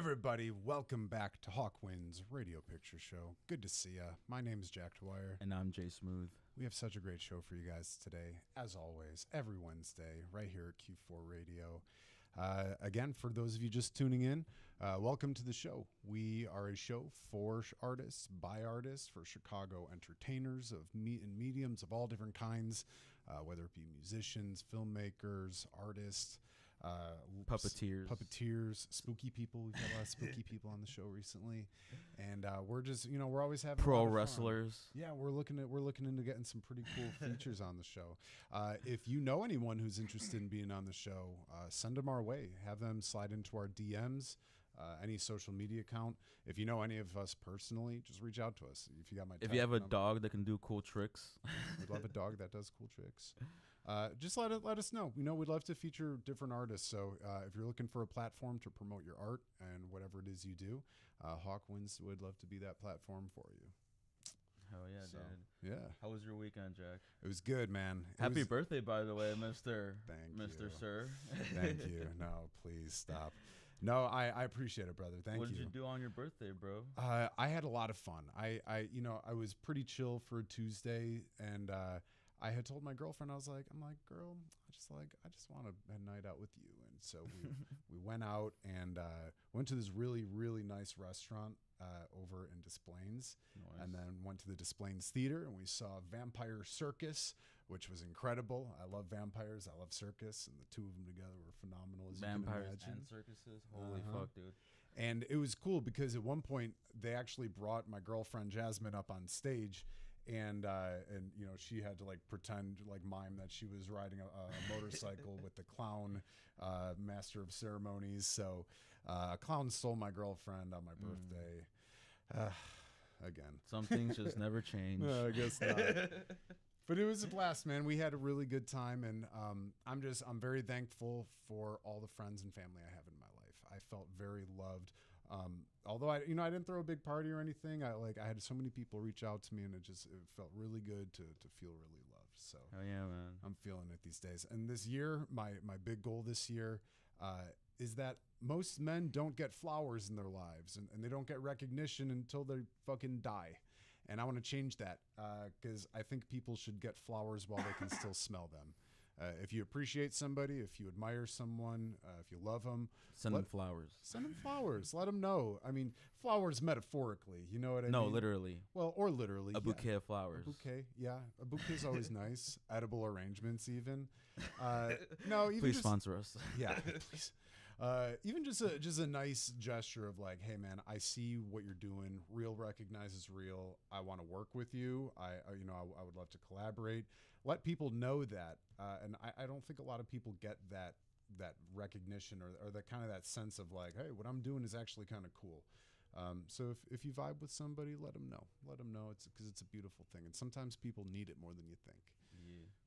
everybody, welcome back to Hawkwind's Radio Picture Show. Good to see ya. My name is Jack Dwyer. And I'm Jay Smooth. We have such a great show for you guys today, as always, every Wednesday, right here at Q4 Radio. Again, for those of you just tuning in, welcome to the show. We are a show for artists, by artists, for Chicago entertainers of mediums of all different kinds, whether it be musicians, filmmakers, artists, puppeteers, spooky people. We've had a lot of spooky people on the show recently, and we're just, we're always having pro wrestlers. Yeah, we're looking into getting some pretty cool features on the show. If you know anyone who's interested in being on the show, send them our way. Have them slide into our DMs. Any social media account. If you know any of us personally, just reach out to us. If you got my if you have a dog that can do cool tricks, we'd love a dog that does cool tricks. Just let us know. We'd love to feature different artists. So if you're looking for a platform to promote your art and whatever it is you do, Hawkwinds would love to be that platform for you. Hell yeah, dude. Yeah. How was your weekend, Jack? It was good, man. Happy birthday, by the way, Mr. Thank Mr. you. Sir. Thank you. No, please stop. No, I appreciate it, brother. Thank you. What did you do on your birthday, bro? I had a lot of fun. I was pretty chill for a Tuesday, and I had told my girlfriend, I'm like, girl, I just want a night out with you. And so we went out and went to this really, really nice restaurant over in Des Plaines. Nice. And then went to the Des Plaines Theater, and we saw Vampire Circus, which was incredible. I love vampires. I love circus, and the two of them together were phenomenal, as vampires you can imagine. And circuses? Holy fuck, dude. And it was cool because at one point they actually brought my girlfriend Jasmine up on stage, and she had to pretend mime that she was riding a motorcycle with the clown master of ceremonies. So a clown stole my girlfriend on my birthday. Again, some things just never change. No, I guess not. But it was a blast, man. We had a really good time, and I'm very thankful for all the friends and family I have in my life. I felt very loved. Although I didn't throw a big party or anything. I had so many people reach out to me, and it felt really good to feel really loved. So oh yeah, man, I'm feeling it these days. And this year, my big goal this year is that most men don't get flowers in their lives, and they don't get recognition until they fucking die. And I want to change that because I think people should get flowers while they can still smell them. If you appreciate somebody, if you admire someone, if you love them, send them flowers. Send them flowers. Let them know. I mean, flowers metaphorically. You know what I mean? No, literally. Well, or literally. A bouquet of flowers. A bouquet, yeah. A bouquet is always nice. Edible arrangements, even. No, even please sponsor us. Yeah, please. Even just a nice gesture of hey man, I see what you're doing. Real recognizes real. I want to work with you. I would love to collaborate. Let people know that. And I don't think a lot of people get that recognition or that kind of that sense of hey, what I'm doing is actually kind of cool. So if you vibe with somebody, let them know. Let them know because it's a beautiful thing. And sometimes people need it more than you think.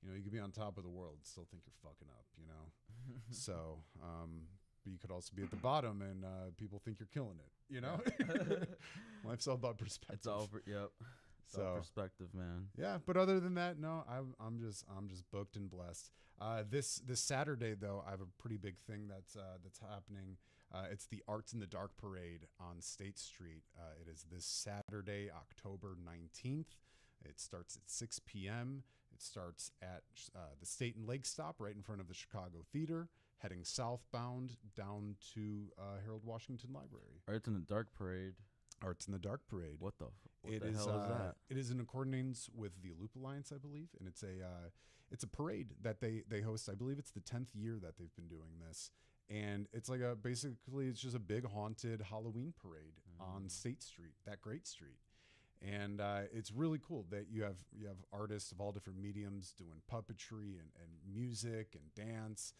Yeah. You could be on top of the world and still think you're fucking up. So. But you could also be at the bottom and people think you're killing it, Life's all about perspective. It's all, yep. It's all perspective, man. Yeah, but other than that, no, I'm just booked and blessed. This Saturday though, I have a pretty big thing that's happening. It's the Arts in the Dark Parade on State Street. It is this Saturday, October 19th. It starts at 6 p.m. It starts at the State and Lake Stop right in front of the Chicago Theater, heading southbound down to Harold Washington Library. Arts in the Dark Parade. Arts in the Dark Parade. What the hell is that? It is in accordance with the Loop Alliance, I believe, and it's a parade that they host. I believe it's the 10th year that they've been doing this. And it's basically it's just a big haunted Halloween parade on State Street, that great street. And it's really cool that you have artists of all different mediums doing puppetry and music and dance.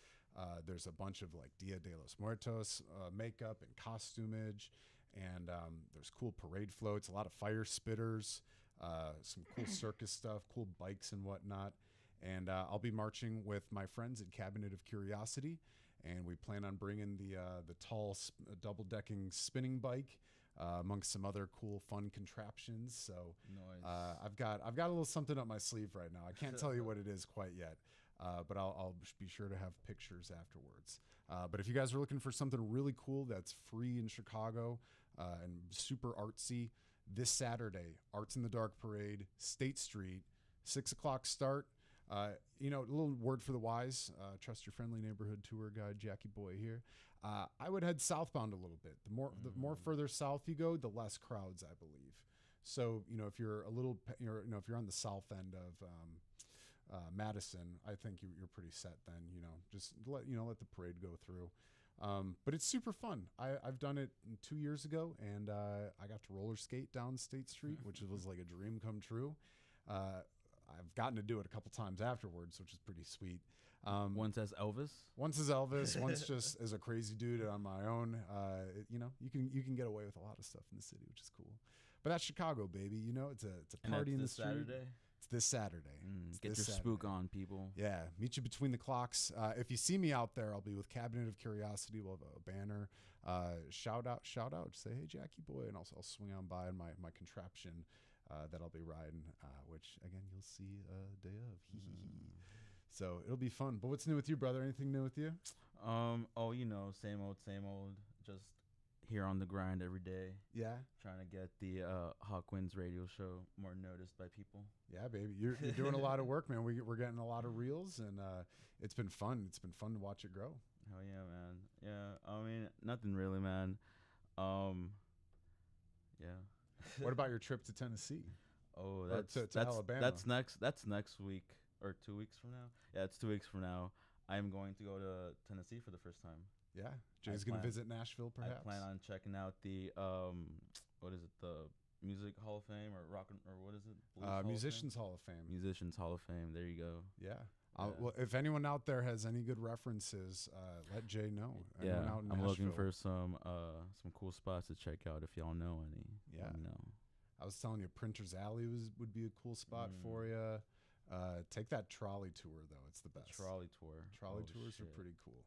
There's a bunch of Dia de los Muertos makeup and costumage, and there's cool parade floats, a lot of fire spitters, some cool circus stuff, cool bikes and whatnot. And I'll be marching with my friends at Cabinet of Curiosity, and we plan on bringing the tall double-decking spinning bike amongst some other cool, fun contraptions. So nice. I've got a little something up my sleeve right now. I can't tell you what it is quite yet. But I'll be sure to have pictures afterwards. But if you guys are looking for something really cool that's free in Chicago and super artsy, this Saturday, Arts in the Dark Parade, State Street, 6 o'clock start. A little word for the wise. Trust your friendly neighborhood tour guide, Jackie Boy here. I would head southbound a little bit. The more further south you go, the less crowds, I believe. So if you're if you're on the south end of Madison, I think you're pretty set then. Just let the parade go through. But it's super fun. I've done it 2 years ago, and I got to roller skate down State Street, which was like a dream come true. I've gotten to do it a couple times afterwards, which is pretty sweet. Once as Elvis. Once just as a crazy dude on my own. You can get away with a lot of stuff in the city, which is cool. But that's Chicago, baby. It's a party in the street. Saturday? It's this Saturday. Get your spook on, people. Yeah, meet you between the clocks. If you see me out there, I'll be with Cabinet of Curiosity. We'll have a banner. Shout out. Just say, hey, Jackie Boy, and I'll swing on by in my contraption that I'll be riding, which, again, you'll see day of. So it'll be fun. But what's new with you, brother? Anything new with you? Same old. Just here on the grind every day. Yeah. Trying to get the Hawkwinds radio show more noticed by people. Yeah, baby. You're doing a lot of work, man. We're getting a lot of reels, and it's been fun. It's been fun to watch it grow. Hell yeah, man. Yeah, I mean, nothing really, man. Yeah. What about your trip to Tennessee? Oh, that's Alabama. That's next week or 2 weeks from now. Yeah, it's 2 weeks from now. I'm going to go to Tennessee for the first time. Yeah, Jay's gonna visit Nashville. Perhaps I plan on checking out the what is it, the Music Hall of Fame or what is it? Musicians Hall of Fame. Musicians Hall of Fame. There you go. Yeah. Well, if anyone out there has any good references, let Jay know. Yeah, I'm looking for some cool spots to check out if y'all know any. Yeah. I was telling you, Printer's Alley would be a cool spot for you. Take that trolley tour though; it's the best. The trolley tour. Trolley tours are pretty cool.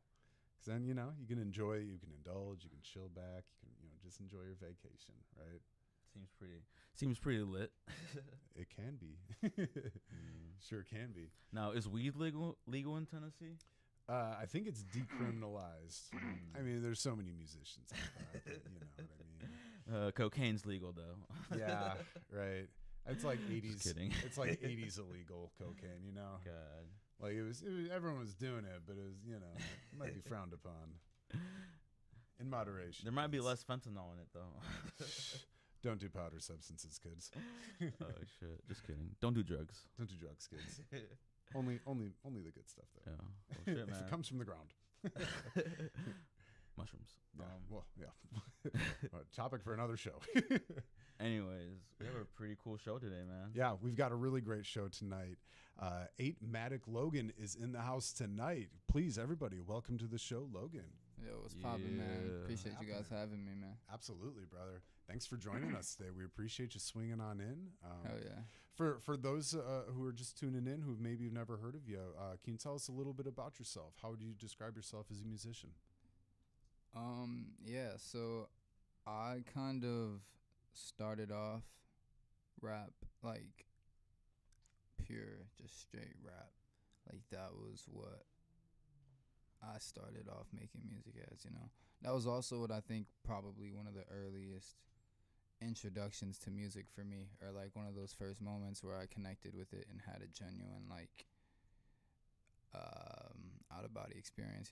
Because then you can enjoy, you can indulge, you can chill back, you can just enjoy your vacation, right? Seems pretty lit. It can be. Sure can be. Now, is weed legal in Tennessee? I think it's decriminalized. I mean, there's so many musicians out there, you know what I mean. Cocaine's legal though. Yeah, right. It's like 80s. Just kidding. It's like 80s illegal cocaine, God. Like it was everyone was doing it, but it was, it might be frowned upon. In moderation. There might be less fentanyl in it though. Don't do powder substances, kids. Oh shit. Just kidding. Don't do drugs. Don't do drugs, kids. Only the good stuff though. Yeah. Well, shit, man. If it comes from the ground. Mushrooms. Yeah. Well, yeah. Topic for another show. Anyways, we have a pretty cool show today, man. Yeah, we've got a really great show tonight. 8MatikLogan is in the house tonight. Please, everybody, welcome to the show, Logan. Yo, what's poppin', man? Appreciate you guys having me, man. Absolutely, brother. Thanks for joining us today. We appreciate you swinging on in. Hell yeah. For those who are just tuning in, who maybe have never heard of you, can you tell us a little bit about yourself? How would you describe yourself as a musician? Yeah, so I kind of started off rap, like pure, just straight rap. Like that was what I started off making music as, That was also what I think probably one of the earliest introductions to music for me, or like one of those first moments where I connected with it and had a genuine like out of body experience,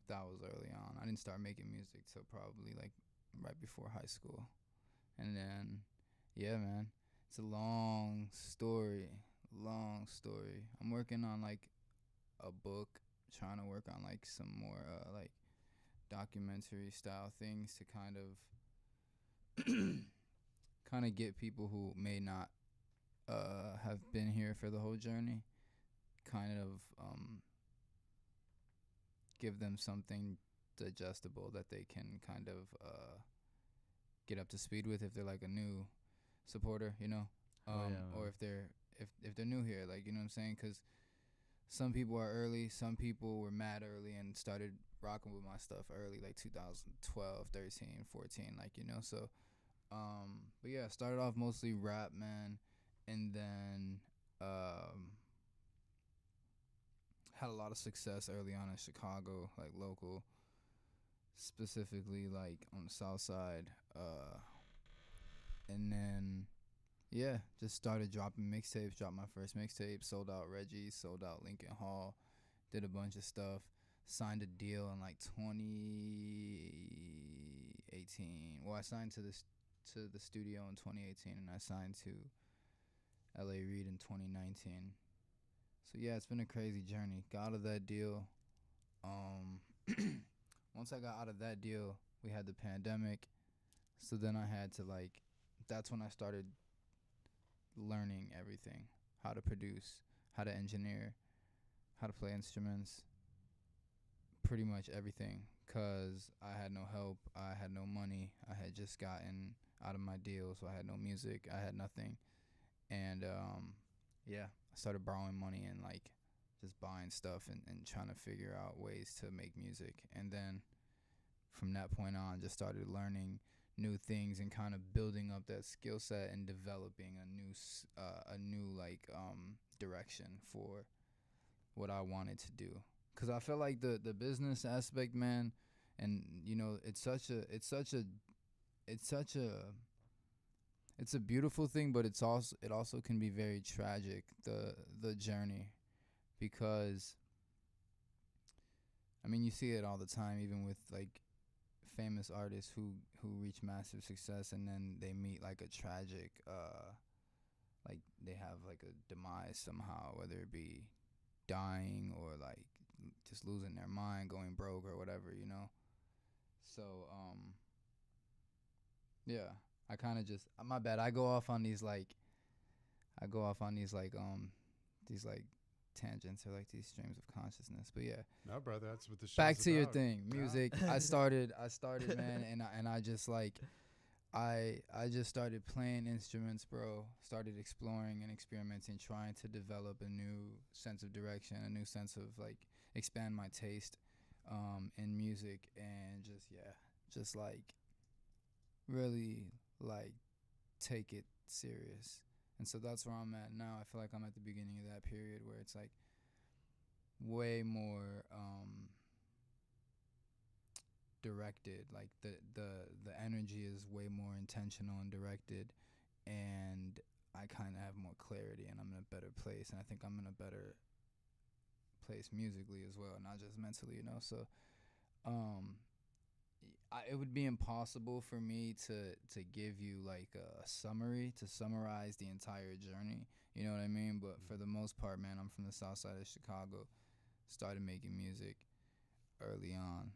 That was early on. I didn't start making music till probably like right before high school. And then, yeah, man, it's a long story. I'm working on like a book, trying to work on like some more like documentary style things to kind of get people who may not have been here for the whole journey, kind of give them something digestible that they can kind of get up to speed with if they're like a new supporter, or if they're new here, like, you know what I'm saying? Because some people are early, some people were mad early and started rocking with my stuff early, like 2012, 13, 14, like, so but yeah, started off mostly rap, man, and then lot of success early on in Chicago, like local, specifically like on the South Side. And then yeah, just started dropping mixtapes. Dropped my first mixtape. Sold out Reggie. Sold out Lincoln Hall. Did a bunch of stuff. Signed a deal in like 2018. Well, I signed to the studio in 2018, and I signed to L.A. Reid in 2019. So yeah, it's been a crazy journey. Got out of that deal. Once I got out of that deal, we had the pandemic. So then I had to like, that's when I started learning everything, how to produce, how to engineer, how to play instruments, pretty much everything, because I had no help, I had no money, I had just gotten out of my deal, so I had no music, I had nothing. And yeah, I started borrowing money and like just buying stuff and trying to figure out ways to make music. And then from that point on, just started learning new things and kind of building up that skill set and developing a new direction for what I wanted to do. Cause I feel like the business aspect, man, and you know, it's a beautiful thing, but it also can be very tragic, the journey, because I mean, you see it all the time, even with like famous artists who reach massive success and then they meet like a tragic like they have like a demise somehow, whether it be dying or like just losing their mind, going broke or whatever, you know. So yeah, I kind of just my bad, I go off on these like these like tangents or like these streams of consciousness. But yeah, No, brother, that's what the show's back to your about. thing, music. I started man, and I just like I just started playing instruments, bro. Started exploring and experimenting, trying to develop a new sense of direction, a new sense of like expand my taste in music, and just like really like take it serious. And so that's where I'm at now. I feel like I'm at the beginning of that period where it's like way more directed. Like the energy is way more intentional and directed, and I kind of have more clarity, and I'm in a better place, and I think I'm in a better place musically as well, not just mentally, you know. So it would be impossible for me to give you like a summary to summarize the entire journey, you know what I mean? But for the most part, man, I'm from the South Side of Chicago. Started making music early on,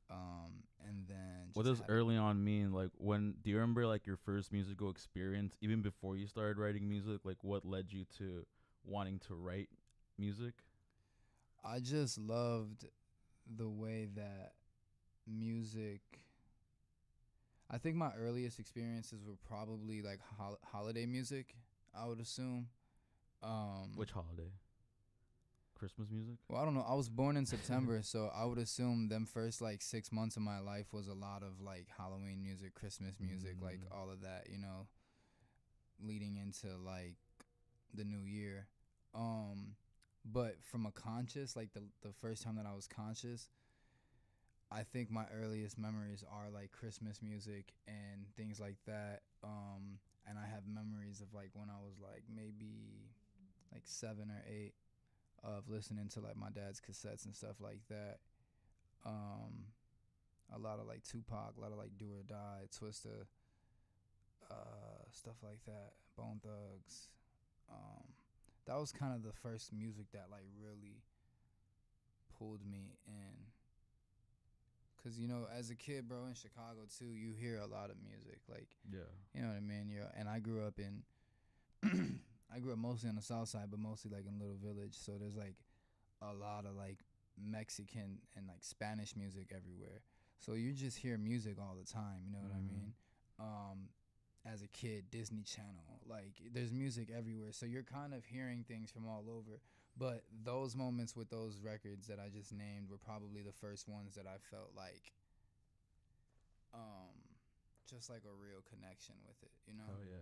and then What does early on mean? Like, when do you remember like your first musical experience, even before you started writing music? Like, what led you to wanting to write music? I just loved the way that music, I think my earliest experiences were probably like holiday music, I would assume. Which holiday? Christmas music? Well, I don't know. I was born in September, so I would assume them first like 6 months of my life was a lot of like Halloween music, Christmas music, like all of that, you know, leading into like the new year. But from a conscious, like the first time that I was conscious, I think my earliest memories are like Christmas music and things like that. And I have memories of like when I was like maybe like 7 or 8 of listening to like my dad's cassettes and stuff like that. A lot of like Tupac, a lot of like Do or Die, Twista, stuff like that, Bone Thugs. That was kind of the first music that like really pulled me in. Cause you know, as a kid, bro, in Chicago too, you hear a lot of music, like, Yeah. you know what I mean. And I grew up in, I grew up mostly on the South Side, but mostly like in Little Village. So there's like a lot of like Mexican and like Spanish music everywhere. So you just hear music all the time. You know what I mean? As a kid, Disney Channel, like there's music everywhere. So you're kind of hearing things from all over. But those moments with those records that I just named were probably the first ones that I felt like just like a real connection with it, you know? Oh yeah.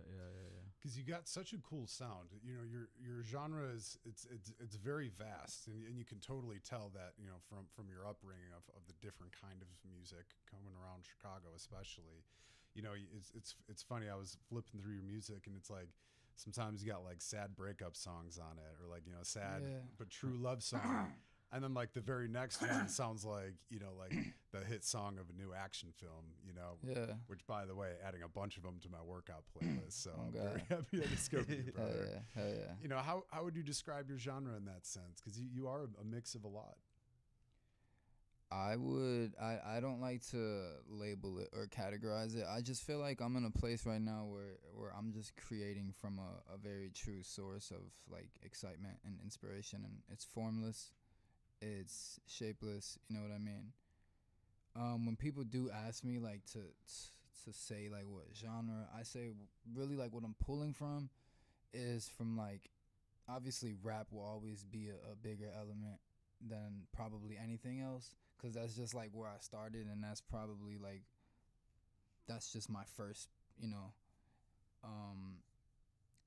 Because you got such a cool sound. You know, your genre is it's very vast, and you can totally tell that, you know, from your upbringing of the different kind of music coming around Chicago, especially. You know, it's funny. I was flipping through your music, and it's like sometimes you got like sad breakup songs on it, or like, you know, sad but true love song. And then like the very next one sounds like, you know, like the hit song of a new action film, you know. Yeah. Which, by the way, adding a bunch of them to my workout playlist. So Oh, I'm God. very happy I discovered you, Hell brother. yeah. Hell yeah. You know, how would you describe your genre in that sense? Because you are a mix of a lot. I don't like to label it or categorize it. I just feel like I'm in a place right now where I'm just creating from a very true source of like excitement and inspiration, and it's formless, it's shapeless, you know what I mean? When people do ask me like to say like what genre, I say really like what I'm pulling from is from like, obviously rap will always be a bigger element than probably anything else, because that's just like where I started, and that's probably like, that's just my first, you know,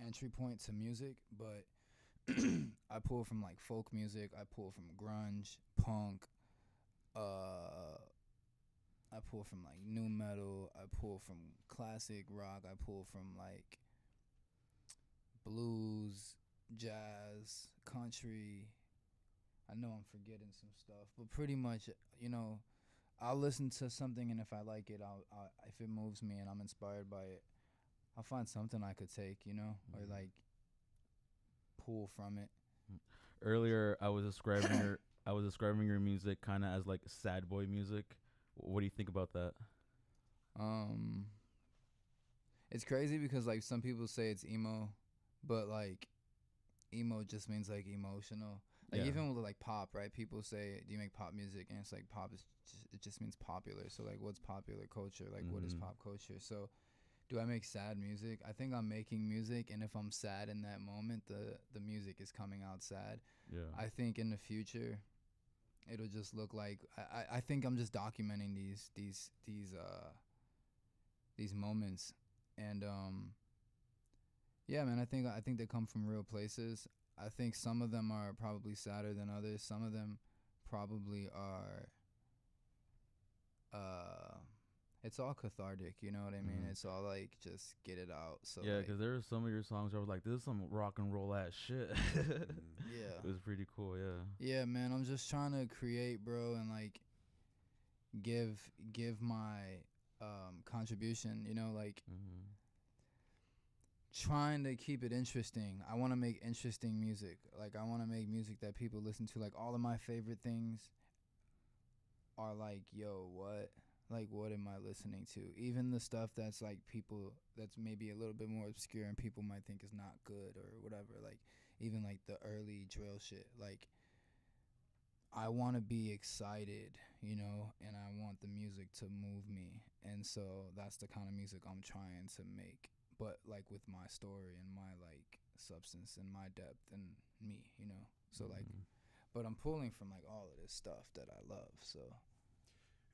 entry point to music. But I pull from like folk music, I pull from grunge, punk, I pull from like new metal, I pull from classic rock, I pull from like blues, jazz, country. I know I'm forgetting some stuff, but pretty much, you know, I'll listen to something, and if I like it, I'll if it moves me and I'm inspired by it, I'll find something I could take, you know, or like pull from it. Earlier, I was describing your music kind of as like sad boy music. What do you think about that? It's crazy because like some people say it's emo, but like emo just means like emotional. Like even with like pop, right? People say, "Do you make pop music?" And it's like pop is it just means popular. So like, what's popular culture? Like, what is pop culture? So, do I make sad music? I think I'm making music, and if I'm sad in that moment, the music is coming out sad. Yeah. I think in the future, it'll just look like I think I'm just documenting these moments, and yeah, man, I think they come from real places. I think some of them are probably sadder than others. Some of them probably are. It's all cathartic, you know what I mean? It's all like just get it out. So yeah, like, because there are some of your songs where I was like, "This is some rock and roll ass shit." yeah, It was pretty cool. Yeah. yeah, man. I'm just trying to create, bro, and like give my contribution. You know, like. Trying to keep it interesting. I want to make interesting music. Like, I want to make music that people listen to. Like, all of my favorite things are like, yo, what? Like, what am I listening to? Even the stuff that's like people, that's maybe a little bit more obscure and people might think is not good or whatever. Like, even like the early drill shit. Like, I want to be excited, you know, and I want the music to move me. And so that's the kind of music I'm trying to make. But like with my story and my like substance and my depth and me, you know. So like, but I'm pulling from like all of this stuff that I love. So.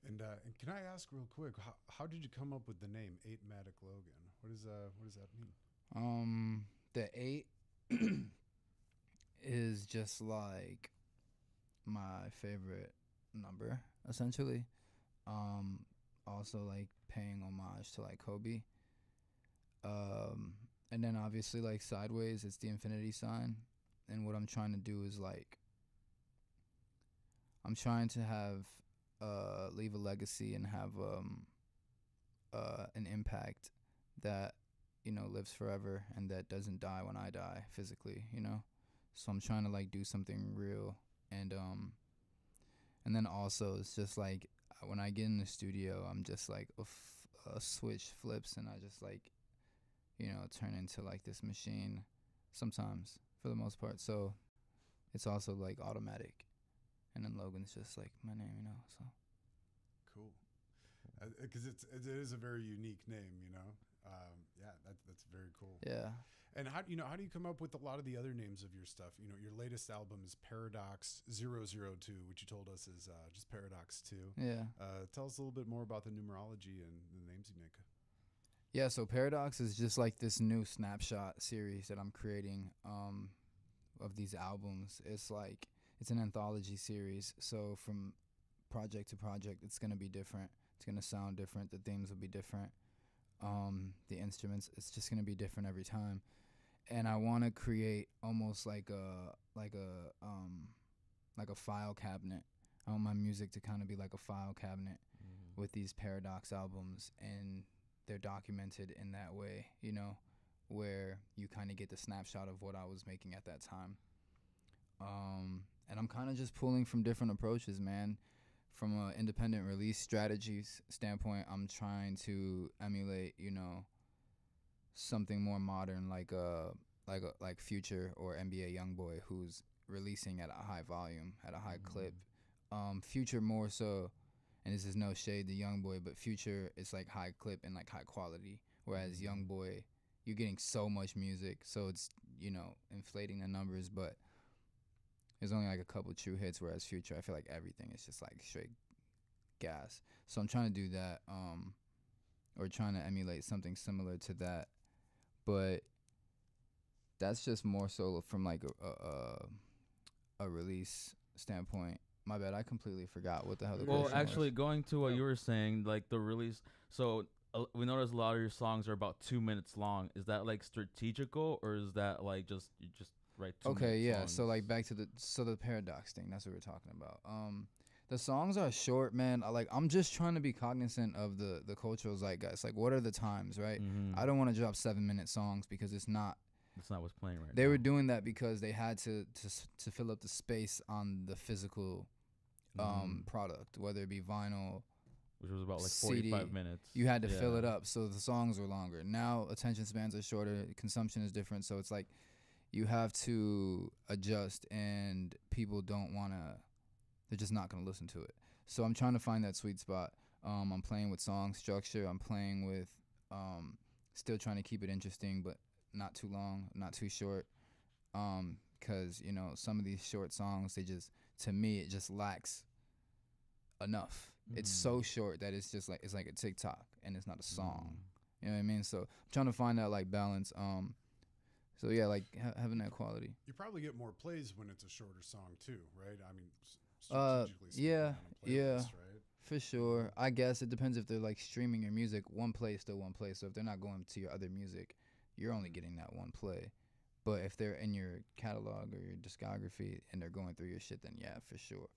And can I ask real quick, how did you come up with the name 8MatikLogan? What does that mean? The 8 is just like my favorite number, essentially. Also like paying homage to like Kobe. And then obviously like sideways, it's the infinity sign. And what I'm trying to do is like, I'm trying to have, leave a legacy and have, an impact that, you know, lives forever and that doesn't die when I die physically, you know? So I'm trying to like do something real. And then also it's just like, when I get in the studio, I'm just like, a switch flips and I just like, you know, turn into like this machine sometimes for the most part. So it's also like automatic. And then Logan's just like my name, you know, so. Cool. Because it is a very unique name, you know? Yeah, that's very cool. Yeah. And how do you come up with a lot of the other names of your stuff? You know, your latest album is Paradox 002, which you told us is just Paradox 2. Yeah. Tell us a little bit more about the numerology and the names you make. Yeah, so Paradox is just like this new snapshot series that I'm creating of these albums. It's like it's an anthology series. So from project to project, it's gonna be different. It's gonna sound different. The themes will be different. The instruments, it's just gonna be different every time. And I want to create almost like a file cabinet. I want my music to kind of be like a file cabinet with these Paradox albums, and they're documented in that way, you know, where you kind of get the snapshot of what I was making at that time. And I'm kind of just pulling from different approaches, man. From an independent release strategies standpoint, I'm trying to emulate, you know, something more modern, like Future or NBA YoungBoy, who's releasing at a high volume, at a high clip. Future more so, and this is no shade to YoungBoy, but Future is like high clip and like high quality, whereas YoungBoy, you're getting so much music, so it's, you know, inflating the numbers, but there's only like a couple true hits, whereas Future, I feel like everything is just like straight gas. So I'm trying to do that, or trying to emulate something similar to that, but that's just more so from like a release standpoint. My bad, I completely forgot what the hell the Well, question actually, was. going to what you were saying, like the release. So we noticed a lot of your songs are about 2 minutes long. Is that like strategical, or is that like just you just write 2 minute Okay, yeah. songs? So like back to the Paradox thing. That's what we're talking about. The songs are short, man. I'm just trying to be cognizant of the cultural zeitgeist. Like, what are the times, right? I don't want to drop 7-minute songs because it's not. That's not what's playing right now. They were doing that because they had to fill up the space on the physical product, whether it be vinyl, which was about like CD. 45 minutes. You had to fill it up, so the songs were longer. Now attention spans are shorter, consumption is different, so it's like you have to adjust, and people don't want to, they're just not going to listen to it. So I'm trying to find that sweet spot. I'm playing with song structure. I'm playing with still trying to keep it interesting, but not too long, not too short. Because, you know, some of these short songs, they just, to me, it just lacks enough. It's so short that it's just like, it's like a TikTok and it's not a song. You know what I mean? So I'm trying to find that like balance. So yeah, like having that quality. You probably get more plays when it's a shorter song too, right? I mean, strategically speaking, yeah, on a playlist, right? For sure. I guess it depends if they're like streaming your music. One play is still one play. So if they're not going to your other music, you're only getting that one play. But if they're in your catalog or your discography and they're going through your shit, then yeah, for sure.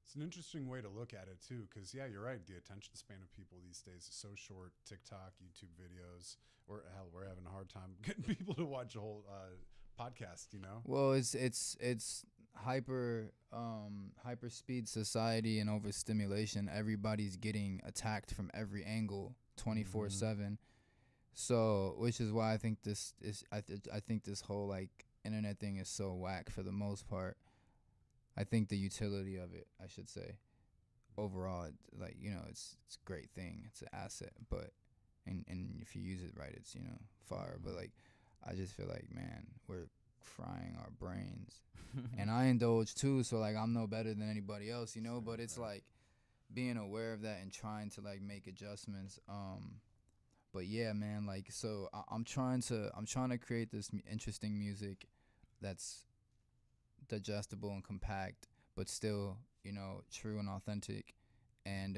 It's an interesting way to look at it too, because yeah, you're right. The attention span of people these days is so short. TikTok, YouTube videos, or hell, we're having a hard time getting people to watch a whole podcast. You know? Well, it's hyper speed society and overstimulation. Everybody's getting attacked from every angle, 24/7. So, which is why I think this is I think this whole like internet thing is so whack for the most part. I think the utility of it, I should say, overall, like, you know, it's a great thing. It's an asset, but and if you use it right, it's, you know, fire. But like, I just feel like, man, we're frying our brains, and I indulge too. So like, I'm no better than anybody else, you know. But it's like being aware of that and trying to like make adjustments. But yeah, man, like, so I'm trying to create this interesting music that's digestible and compact, but still, you know, true and authentic. And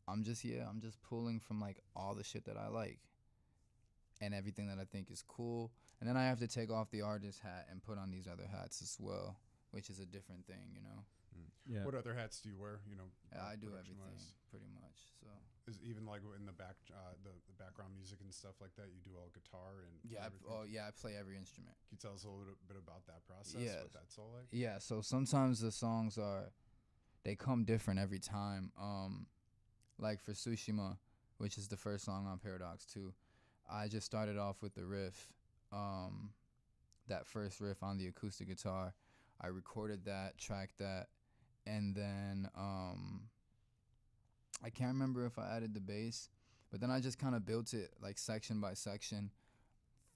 I'm just pulling from like all the shit that I like and everything that I think is cool. And then I have to take off the artist hat and put on these other hats as well, which is a different thing, you know. Yeah. What other hats do you wear? You know, I do everything production-wise? pretty much. So Is even like in the the background music and stuff like that, you do all guitar and yeah, everything? I play every instrument. Can you tell us a little bit about that process? Yes. What that's all like? Yeah, so sometimes the songs they come different every time. Like for Tsushima, which is the first song on Paradox 2, I just started off with the riff, that first riff on the acoustic guitar. I recorded that, tracked that, and then I can't remember if I added the bass, but then I just kind of built it like section by section.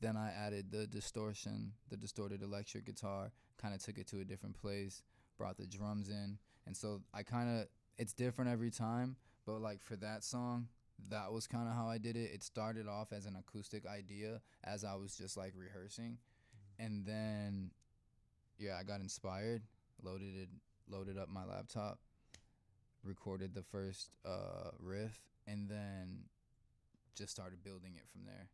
Then I added the distortion, the distorted electric guitar, kind of took it to a different place, brought the drums in. And so it's different every time, but like for that song, that was kind of how I did it. It started off as an acoustic idea as I was just like rehearsing, and then yeah, I got inspired, loaded up my laptop, recorded the first riff, and then just started building it from there.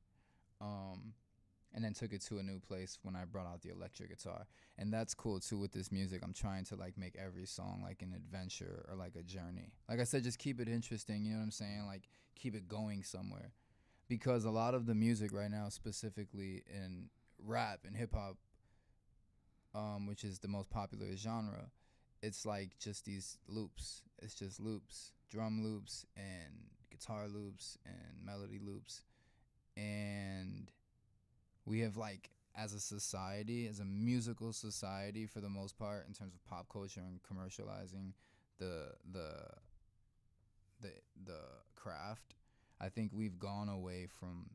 And then took it to a new place when I brought out the electric guitar. And that's cool too with this music. I'm trying to like make every song like an adventure or like a journey. Like I said, just keep it interesting, you know what I'm saying? Like keep it going somewhere. Because a lot of the music right now, specifically in rap and hip hop, which is the most popular genre, it's like just these loops. It's just loops, drum loops and guitar loops and melody loops. And we have like as a society, as a musical society for the most part, in terms of pop culture and commercializing the the craft, I think we've gone away from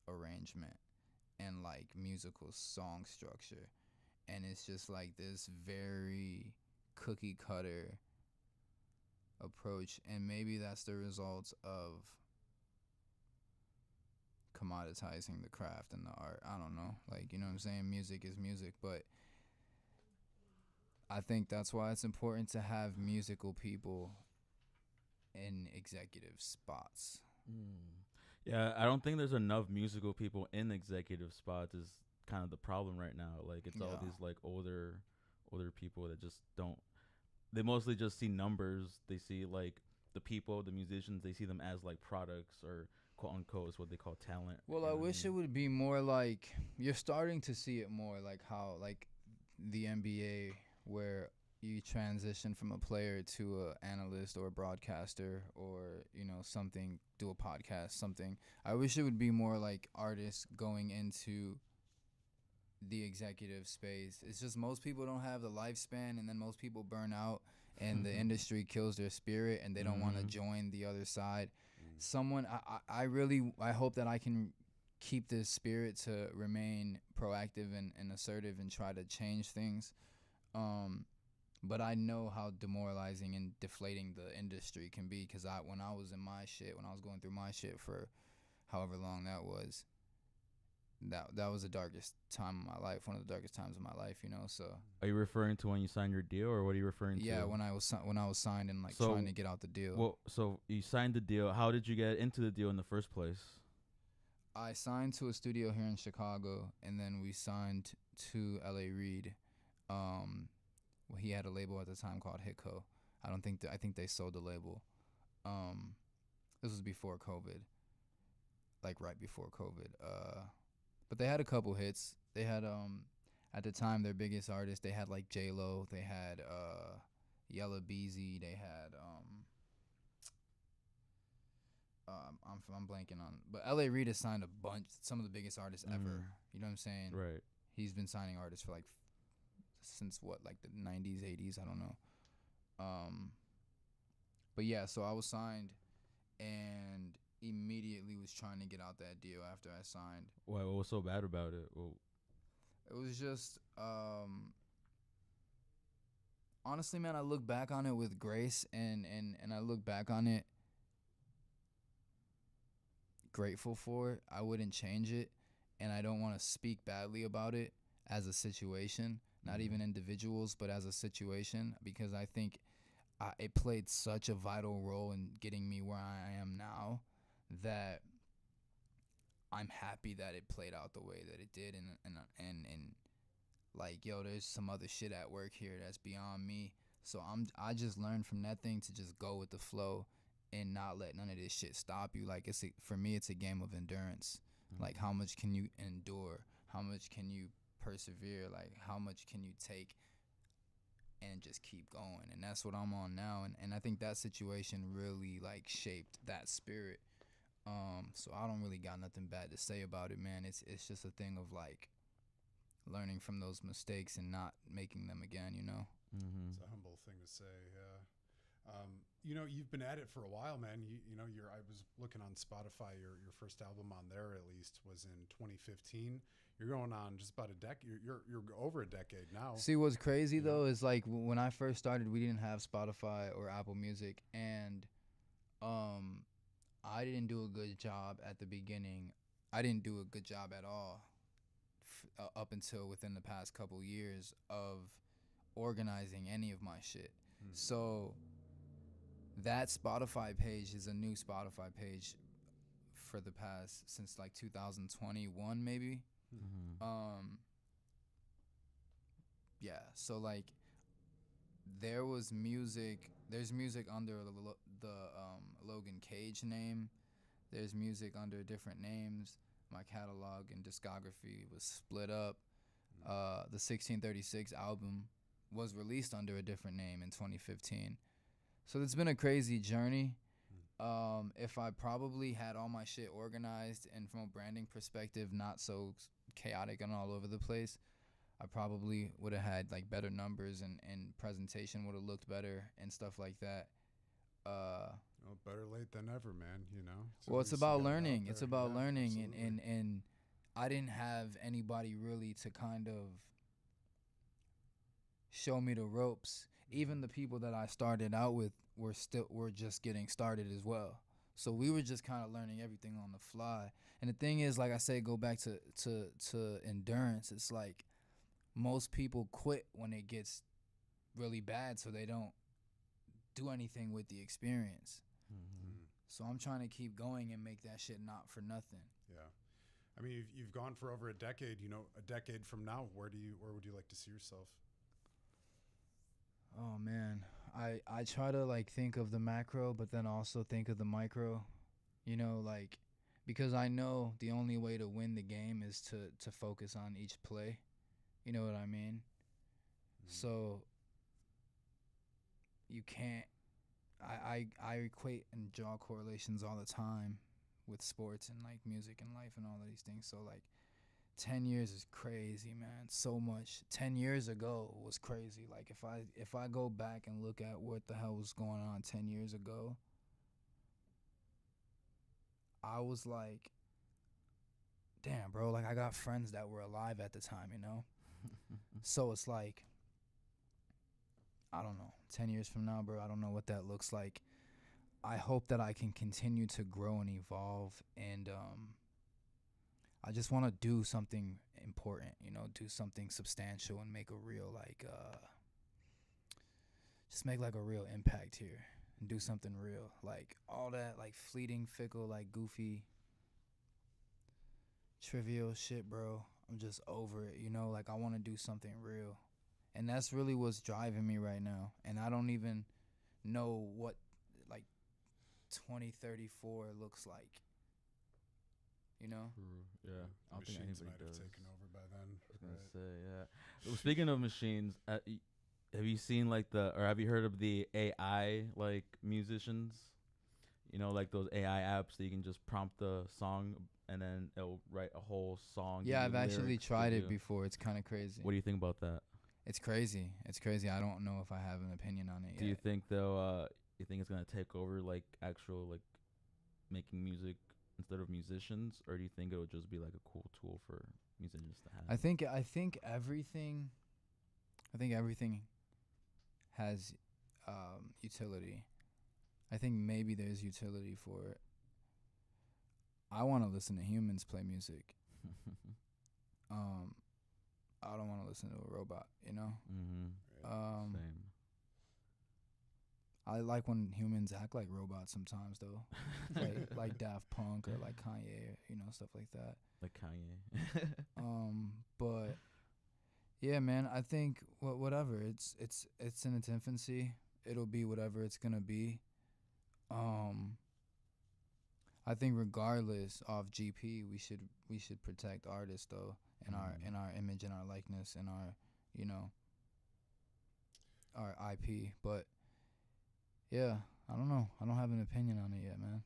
arrangement and like musical song structure, and it's just like this very cookie cutter approach, and maybe that's the result of commoditizing the craft and the art. I don't know. Like, you know what I'm saying? Music is music, but I think that's why it's important to have musical people in executive spots. Yeah, I don't think there's enough musical people in executive spots is kind of the problem right now. Like it's all Yeah. these like older people that just don't, they mostly just see numbers. They see like the people, the musicians, they see them as like products or quote unquote is what they call talent. Well, you I know what wish it mean? would be more like you're starting to see it more like how like the NBA where you transition from a player to a analyst or a broadcaster or you know something, do a podcast, something. I wish it would be more like artists going into the executive space. It's just most people don't have the lifespan, and then most people burn out and the industry kills their spirit and they don't want to join the other side. Someone I really I hope that I can keep this spirit to remain proactive and assertive and try to change things. But I know how demoralizing and deflating the industry can be, because when I was in my shit, when I was going through my shit for however long that was, that was the darkest time of my life, one of the darkest times of my life, you know. So Are you referring to when you signed your deal, or what are you referring to? yeah, when I was signed and like So, trying to get out the deal. Well, so you signed the deal. How did you get into the deal in the first place? I signed to a studio here in Chicago, and then we signed to L.A. Reid. Well, he had a label at the time called Hitco. I think they sold the label. This was before COVID, like right before COVID. But they had a couple hits. They had at the time their biggest artists. They had like J Lo. They had Yella Beezy. They had I'm blanking on. But L.A. Reid has signed a bunch, some of the biggest artists ever. You know what I'm saying? Right. He's been signing artists for like since what, like the 90s, 80s, I don't know. But yeah, so I was signed and immediately was trying to get out that deal after I signed. Why? What was so bad about it? Well, It was just honestly, man, I look back on it with grace, and I look back on it grateful for it. I wouldn't change it, and I don't want to speak badly about it as a situation, not even individuals, but as a situation, because I think it played such a vital role in getting me where I am now that I'm happy that it played out the way that it did, and like, yo, there's some other shit at work here that's beyond me. So I just learned from that thing to just go with the flow and not let none of this shit stop you. Like for me, it's a game of endurance. Like, how much can you endure? How much can you persevere? Like, how much can you take and just keep going? And that's what I'm on now. And I think that situation really like shaped that spirit. So I don't really got nothing bad to say about it, man. It's just a thing of like learning from those mistakes and not making them again, you know? It's a humble thing to say, yeah. You know, you've been at it for a while, man. You know, I was looking on Spotify. Your first album on there, at least, was in 2015. You're going on just about a decade. You're over a decade now. See, what's crazy though is like when I first started, we didn't have Spotify or Apple Music, and I didn't do a good job at the beginning. I didn't do a good job at all up until within the past couple years of organizing any of my shit. So that Spotify page is a new Spotify page for the past since like 2021 maybe. Yeah, so like there's music under the Logan Cage name. There's music under different names. My catalog and discography was split up. The 1636 album was released under a different name in 2015. So it's been a crazy journey. If I probably had all my shit organized and from a branding perspective, not so chaotic and all over the place, I probably would have had like better numbers and presentation would have looked better and stuff like that. Well, better late than never, man. You know. So Well, it's about learning. It's about Yeah, learning, absolutely. and I didn't have anybody really to kind of show me the ropes. Even the people that I started out with were just getting started as well. So we were just kind of learning everything on the fly. And the thing is, like I say, go back to endurance. It's like most people quit when it gets really bad, so they don't do anything with the experience. So I'm trying to keep going and make that shit not for nothing. Yeah. I mean, you've gone for over a decade. You know, a decade from now, where would you like to see yourself? Oh man, I try to like think of the macro, but then also think of the micro. You know, like because I know the only way to win the game is to focus on each play. You know what I mean? So you can't. I equate and draw correlations all the time with sports and like music and life and all of these things. So like 10 years is crazy, man. So much. 10 years ago was crazy. Like if I go back and look at what the hell was going on 10 years ago, I was like, damn, bro, like I got friends that were alive at the time, you know? So it's like, I don't know, 10 years from now, bro, I don't know what that looks like. I hope that I can continue to grow and evolve, and I just want to do something important, you know, do something substantial and make a real, like, just make like a real impact here and do something real. Like all that, like fleeting, fickle, like goofy, trivial shit, bro. I'm just over it, you know, like I want to do something real. And that's really what's driving me right now. And I don't even know what like 2034 looks like. You know? Yeah, I don't think Machines anybody might have does. taken over by then. I was gonna say, yeah. Well, speaking of machines, have you seen like or have you heard of the AI like musicians? You know, like those AI apps that you can just prompt the song and then it'll write a whole song. Yeah, give I've you actually lyrics for tried it you. before. It's kind of crazy. What do you think about that? It's crazy. It's crazy. I don't know if I have an opinion on it yet. Do you think though? You think it's gonna take over like actual like making music instead of musicians, or do you think it'll just be like a cool tool for musicians to have? I think everything has utility. I think maybe there's utility for it. I want to listen to humans play music. I don't want to listen to a robot, you know? Same. I like when humans act like robots sometimes, though. like Daft Punk or like Kanye, you know, stuff like that. Like Kanye. But yeah, man, I think whatever. It's in its infancy. It'll be whatever it's gonna be. I think regardless of GP, we should protect artists though, and our image and our likeness and our, you know, our IP. But yeah, I don't know. I don't have an opinion on it yet, man.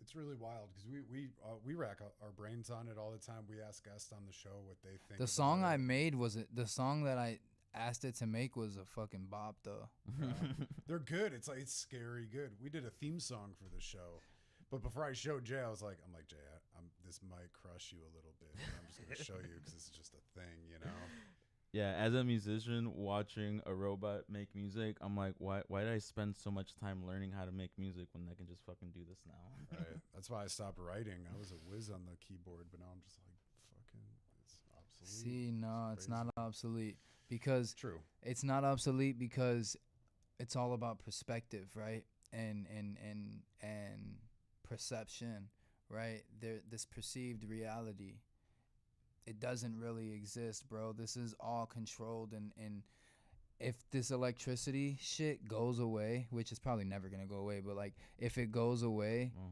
It's really wild because we rack our brains on it all the time. We ask guests on the show what they think. The song I made the song that I asked it to make was a fucking bop though. They're good. It's scary good. We did a theme song for the show, but before I showed Jay, I'm like Jay, this might crush you a little bit. But I'm just gonna show you because this is just a thing, you know. Yeah, as a musician, watching a robot make music, I'm like, why did I spend so much time learning how to make music when I can just fucking do this now? Right. That's why I stopped writing. I was a whiz on the keyboard, but now I'm just like, fucking, it's obsolete. See, no, it's not crazy. obsolete because True. it's not obsolete because it's all about perspective, right? And perception, right? This perceived reality. It doesn't really exist, bro. This is all controlled, and if this electricity shit goes away, which is probably never gonna go away, but like if it goes away, Well,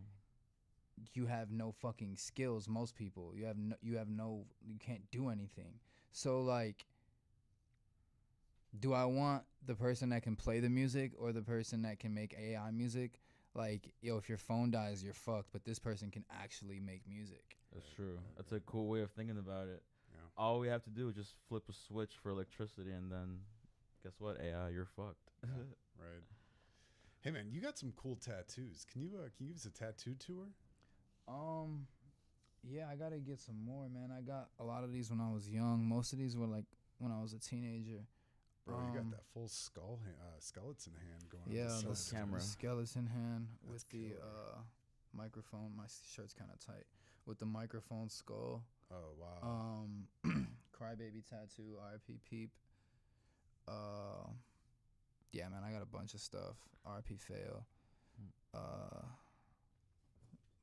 you have no fucking skills. Most people, you can't do anything. So like, do I want the person that can play the music or the person that can make AI music? Like, yo, if your phone dies, you're fucked. But this person can actually make music. that's true. That's a cool way of thinking about it. Yeah. All we have to do is just flip a switch for electricity, and then guess what? AI, you're fucked. Right. Hey man, you got some cool tattoos. Can you give us a tattoo tour? Yeah, I gotta get some more, man. I got a lot of these when I was young. Most of these were like when I was a teenager. Bro, you got that full skeleton hand going Yeah, on the the side. camera. skeleton hand with That's the killer. microphone. My shirt's kind of tight with the microphone skull. Oh wow. Crybaby tattoo, RP Peep. Yeah, man, I got a bunch of stuff. RP Fail.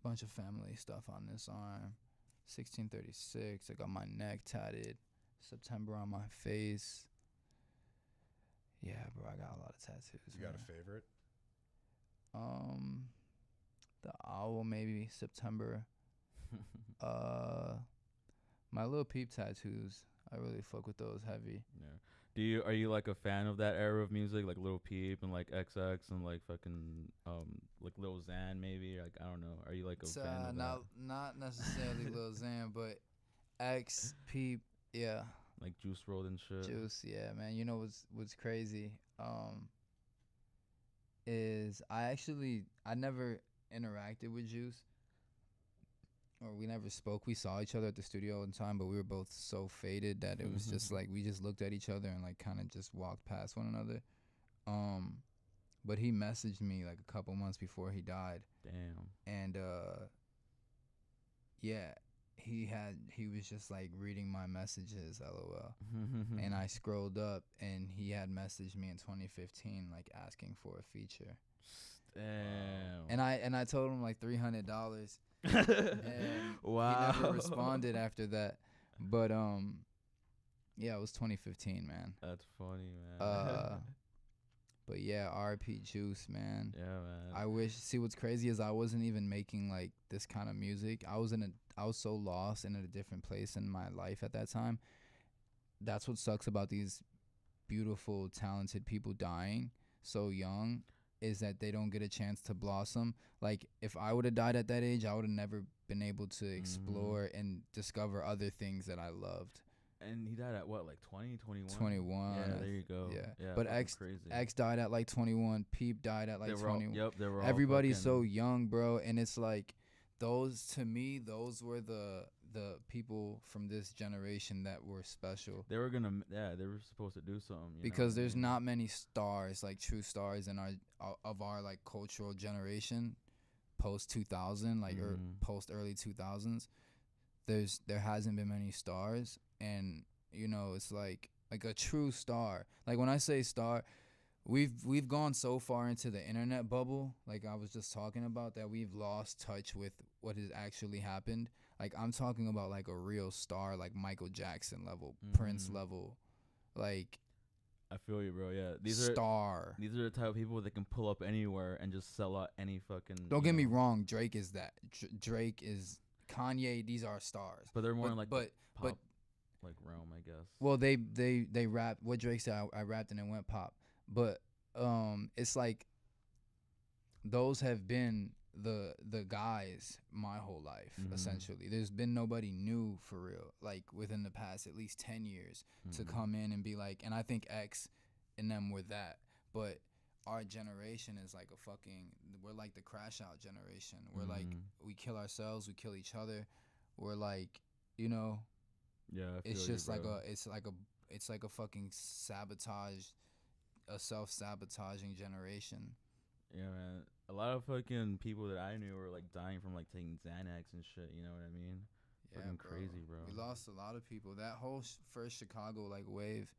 Bunch of family stuff on this arm. 1636. I got my neck tatted. September on my face. Yeah, bro, I got a lot of tattoos. You got a favorite? The owl maybe September. My little peep tattoos. I really fuck with those heavy. Yeah. Are you like a fan of that era of music, like Lil Peep and like XX and like fucking like Lil Xan maybe? Like I don't know. Are you like a fan of that? Not necessarily Lil Xan, but X Peep, yeah. Like Juice WRLD and shit. Juice, yeah, man. You know what's crazy? Is I never interacted with Juice. Or we never spoke. We saw each other at the studio one time, but we were both so faded that it was just like we just looked at each other and like kind of just walked past one another. But he messaged me like a couple months before he died. Damn. And yeah, he was just like reading my messages, LOL. And I scrolled up and he had messaged me in 2015 like asking for a feature. Damn. And I told him like $300. And wow. he never responded after that. But yeah, it was 2015, man. That's funny, man. But yeah, RP Juice, man. Yeah, man. I wish. See, what's crazy is I wasn't even making like this kind of music. I was so lost and in a different place in my life at that time. That's what sucks about these beautiful, talented people dying so young, is that they don't get a chance to blossom. Like if I would have died at that age, I would have never been able to explore and discover other things that I loved. And he died at what, like 20, 21? 21. Yeah, there you go. Yeah. But crazy. X died at like 21. Peep died at like 21. Yep, they were all Everybody's so fucking- young, bro. And it's like, those were the people from this generation that were special. They were they were supposed to do something. Because there's not many stars, like true stars in our like cultural generation, post 2000, like or post early 2000s. There hasn't been many stars, and you know it's like a true star. Like when I say star, we've gone so far into the internet bubble, like I was just talking about, that we've lost touch with what has actually happened. Like I'm talking about like a real star, like Michael Jackson level, Prince level, like. I feel you, bro. Yeah, these are the type of people that can pull up anywhere and just sell out any fucking. Don't get me wrong, Drake is that. Drake is Kanye. These are stars, but they're more in like pop like realm, I guess. Well, they rap. What Drake said, I rapped and it went pop. But it's like those have been the guys my whole life, essentially. There's been nobody new for real, like within the past at least 10 years to come in and be like, and I think X and them were that. But our generation is like we're like the crash out generation. We're like, we kill ourselves, we kill each other. We're like, you know, yeah, it's just like it's like a fucking sabotage, a self-sabotaging generation. Yeah, man. A lot of fucking people that I knew were like dying from like taking Xanax and shit. You know what I mean? Yeah, Fucking bro. crazy, bro. We lost a lot of people. That whole first Chicago like wave,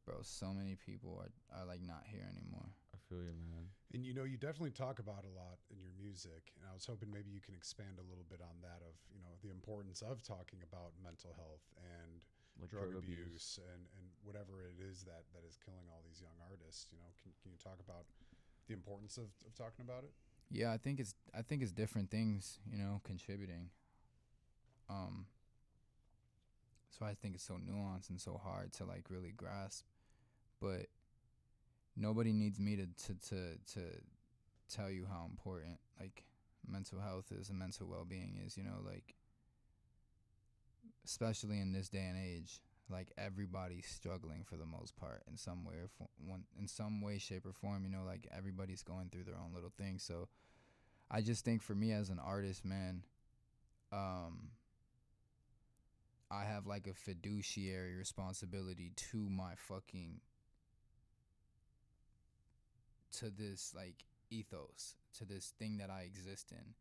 bro. So many people are like not here anymore. I feel you, man. And you know, you definitely talk about a lot in your music, and I was hoping maybe you can expand a little bit on that of, you know, the importance of talking about mental health and Like drug abuse and whatever it is that is killing all these young artists. You know, can you talk about the importance of talking about it? Yeah, I think it's different things, you know, contributing. So I think it's so nuanced and so hard to like really grasp, but nobody needs me to tell you how important like mental health is and mental well-being is, you know, like especially in this day and age, like everybody's struggling for the most part in some way or in some way, shape or form, you know, like everybody's going through their own little thing. So I just think for me as an artist, man, I have like a fiduciary responsibility to my fucking, to this like ethos, to this thing that I exist in,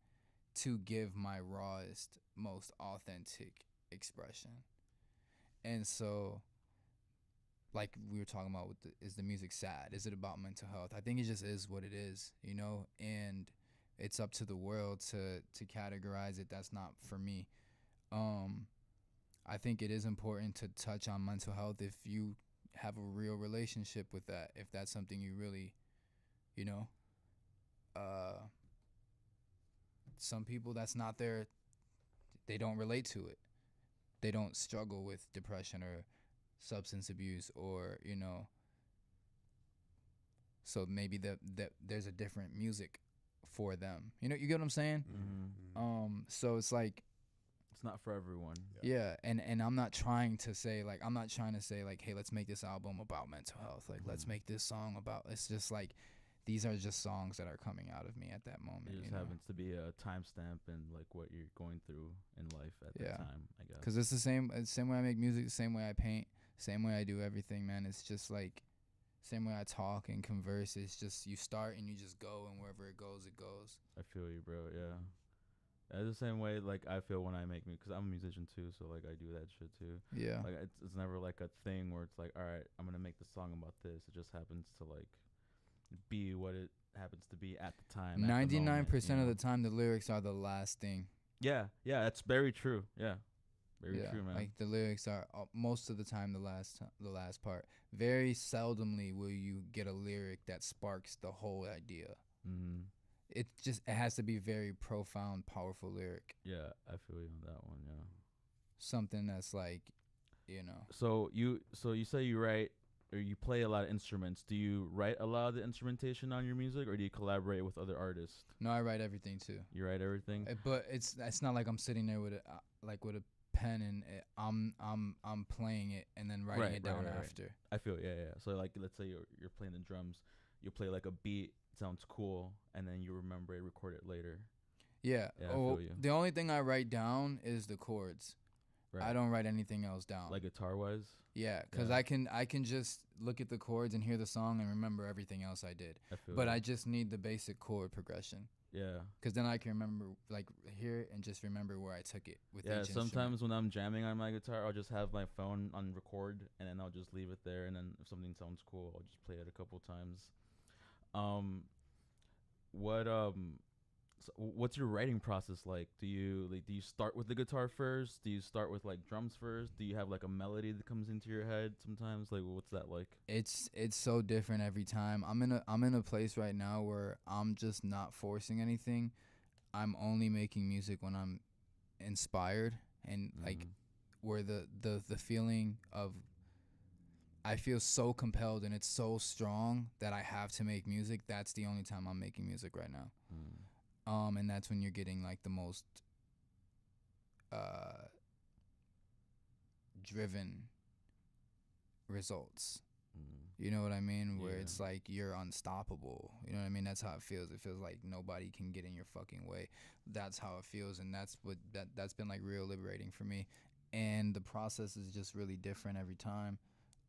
to give my rawest, most authentic expression. And so, like we were talking about, is the music sad? Is it about mental health? I think it just is what it is, you know. And it's up to the world to categorize it. That's not for me. I think it is important to touch on mental health if you have a real relationship with that. If that's something you really, you know, some people that's not their, they don't relate to it. They don't struggle with depression or substance abuse or, you know, so maybe there's a different music for them. You know, you get what I'm saying? So it's like, It's not for everyone. yeah, and I'm not trying to say like, hey, let's make this album about mental health. Like, let's make this song about, it's just like, these are just songs that are coming out of me at that moment. It just you know? happens to be a timestamp and like what you're going through in life at that time, I guess. Because it's the same way I make music, the same way I paint, same way I do everything, man. It's just like, same way I talk and converse. It's just, you start and you just go, and wherever it goes, it goes. I feel you, bro. Yeah. That's the same way like I feel when I make music, because I'm a musician too, so like I do that shit too. Yeah. Like it's never like a thing where it's like, all right, I'm gonna make the song about this. It just happens to like be what it happens to be at the time. 99% of the the time, the lyrics are the last thing. Yeah, that's very true. Yeah, very true, man. Like the lyrics are most of the time the last part. Very seldomly will you get a lyric that sparks the whole idea. Mm-hmm. It has to be very profound, powerful lyric. Yeah, I feel you on that one. Yeah, something that's like, you know. So you say you write or you play a lot of instruments. Do you write a lot of the instrumentation on your music, or do you collaborate with other artists? No, I write everything too. You write everything, but it's not like I'm sitting there with a pen and I'm playing it and then writing it down after. I feel yeah. So like, let's say you're playing the drums, you play like a beat, sounds cool, and then you remember it, record it later. Yeah. I feel you. The only thing I write down is the chords. Right. I don't write anything else down. Like guitar wise? Yeah, because I can just look at the chords and hear the song and remember everything else I did. I just need the basic chord progression. Yeah. Because then I can remember, like, hear it and just remember where I took it with each instrument. Sometimes when I'm jamming on my guitar, I'll just have my phone on record, and then I'll just leave it there, and then if something sounds cool, I'll just play it a couple times. What's your writing process like? Do you start with the guitar first? Do you start with like drums first? Do you have like a melody that comes into your head sometimes? Like, what's that like? It's so different every time. I'm in a place right now where I'm just not forcing anything. I'm only making music when I'm inspired and like where the feeling of I feel so compelled and it's so strong that I have to make music. That's the only time I'm making music right now. And that's when you're getting like the most driven results. You know what I mean? Where it's like you're unstoppable. You know what I mean? That's how it feels. It feels like nobody can get in your fucking way. That's how it feels, and that's been like real liberating for me. and the process is just really different every time.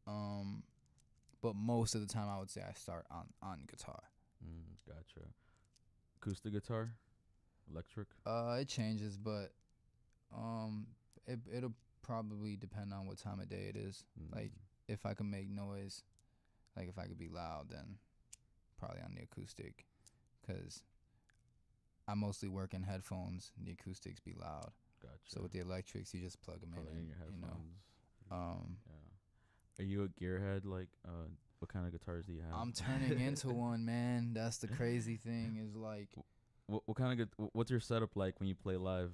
But most of the time, I would say I start on guitar. Gotcha. Acoustic guitar, electric. It changes, but it'll probably depend on what time of day it is. Like if I can make noise, like if I could be loud, then probably on the acoustic, because I mostly work in headphones and the acoustics be loud. Gotcha. So with the electrics, you just plug them Plug in, in your you know. headphones. Yeah. Are you a gearhead? Like, what kind of guitars do you have? I'm turning into one, man. That's the crazy thing is like. What kind of what's your setup like when you play live?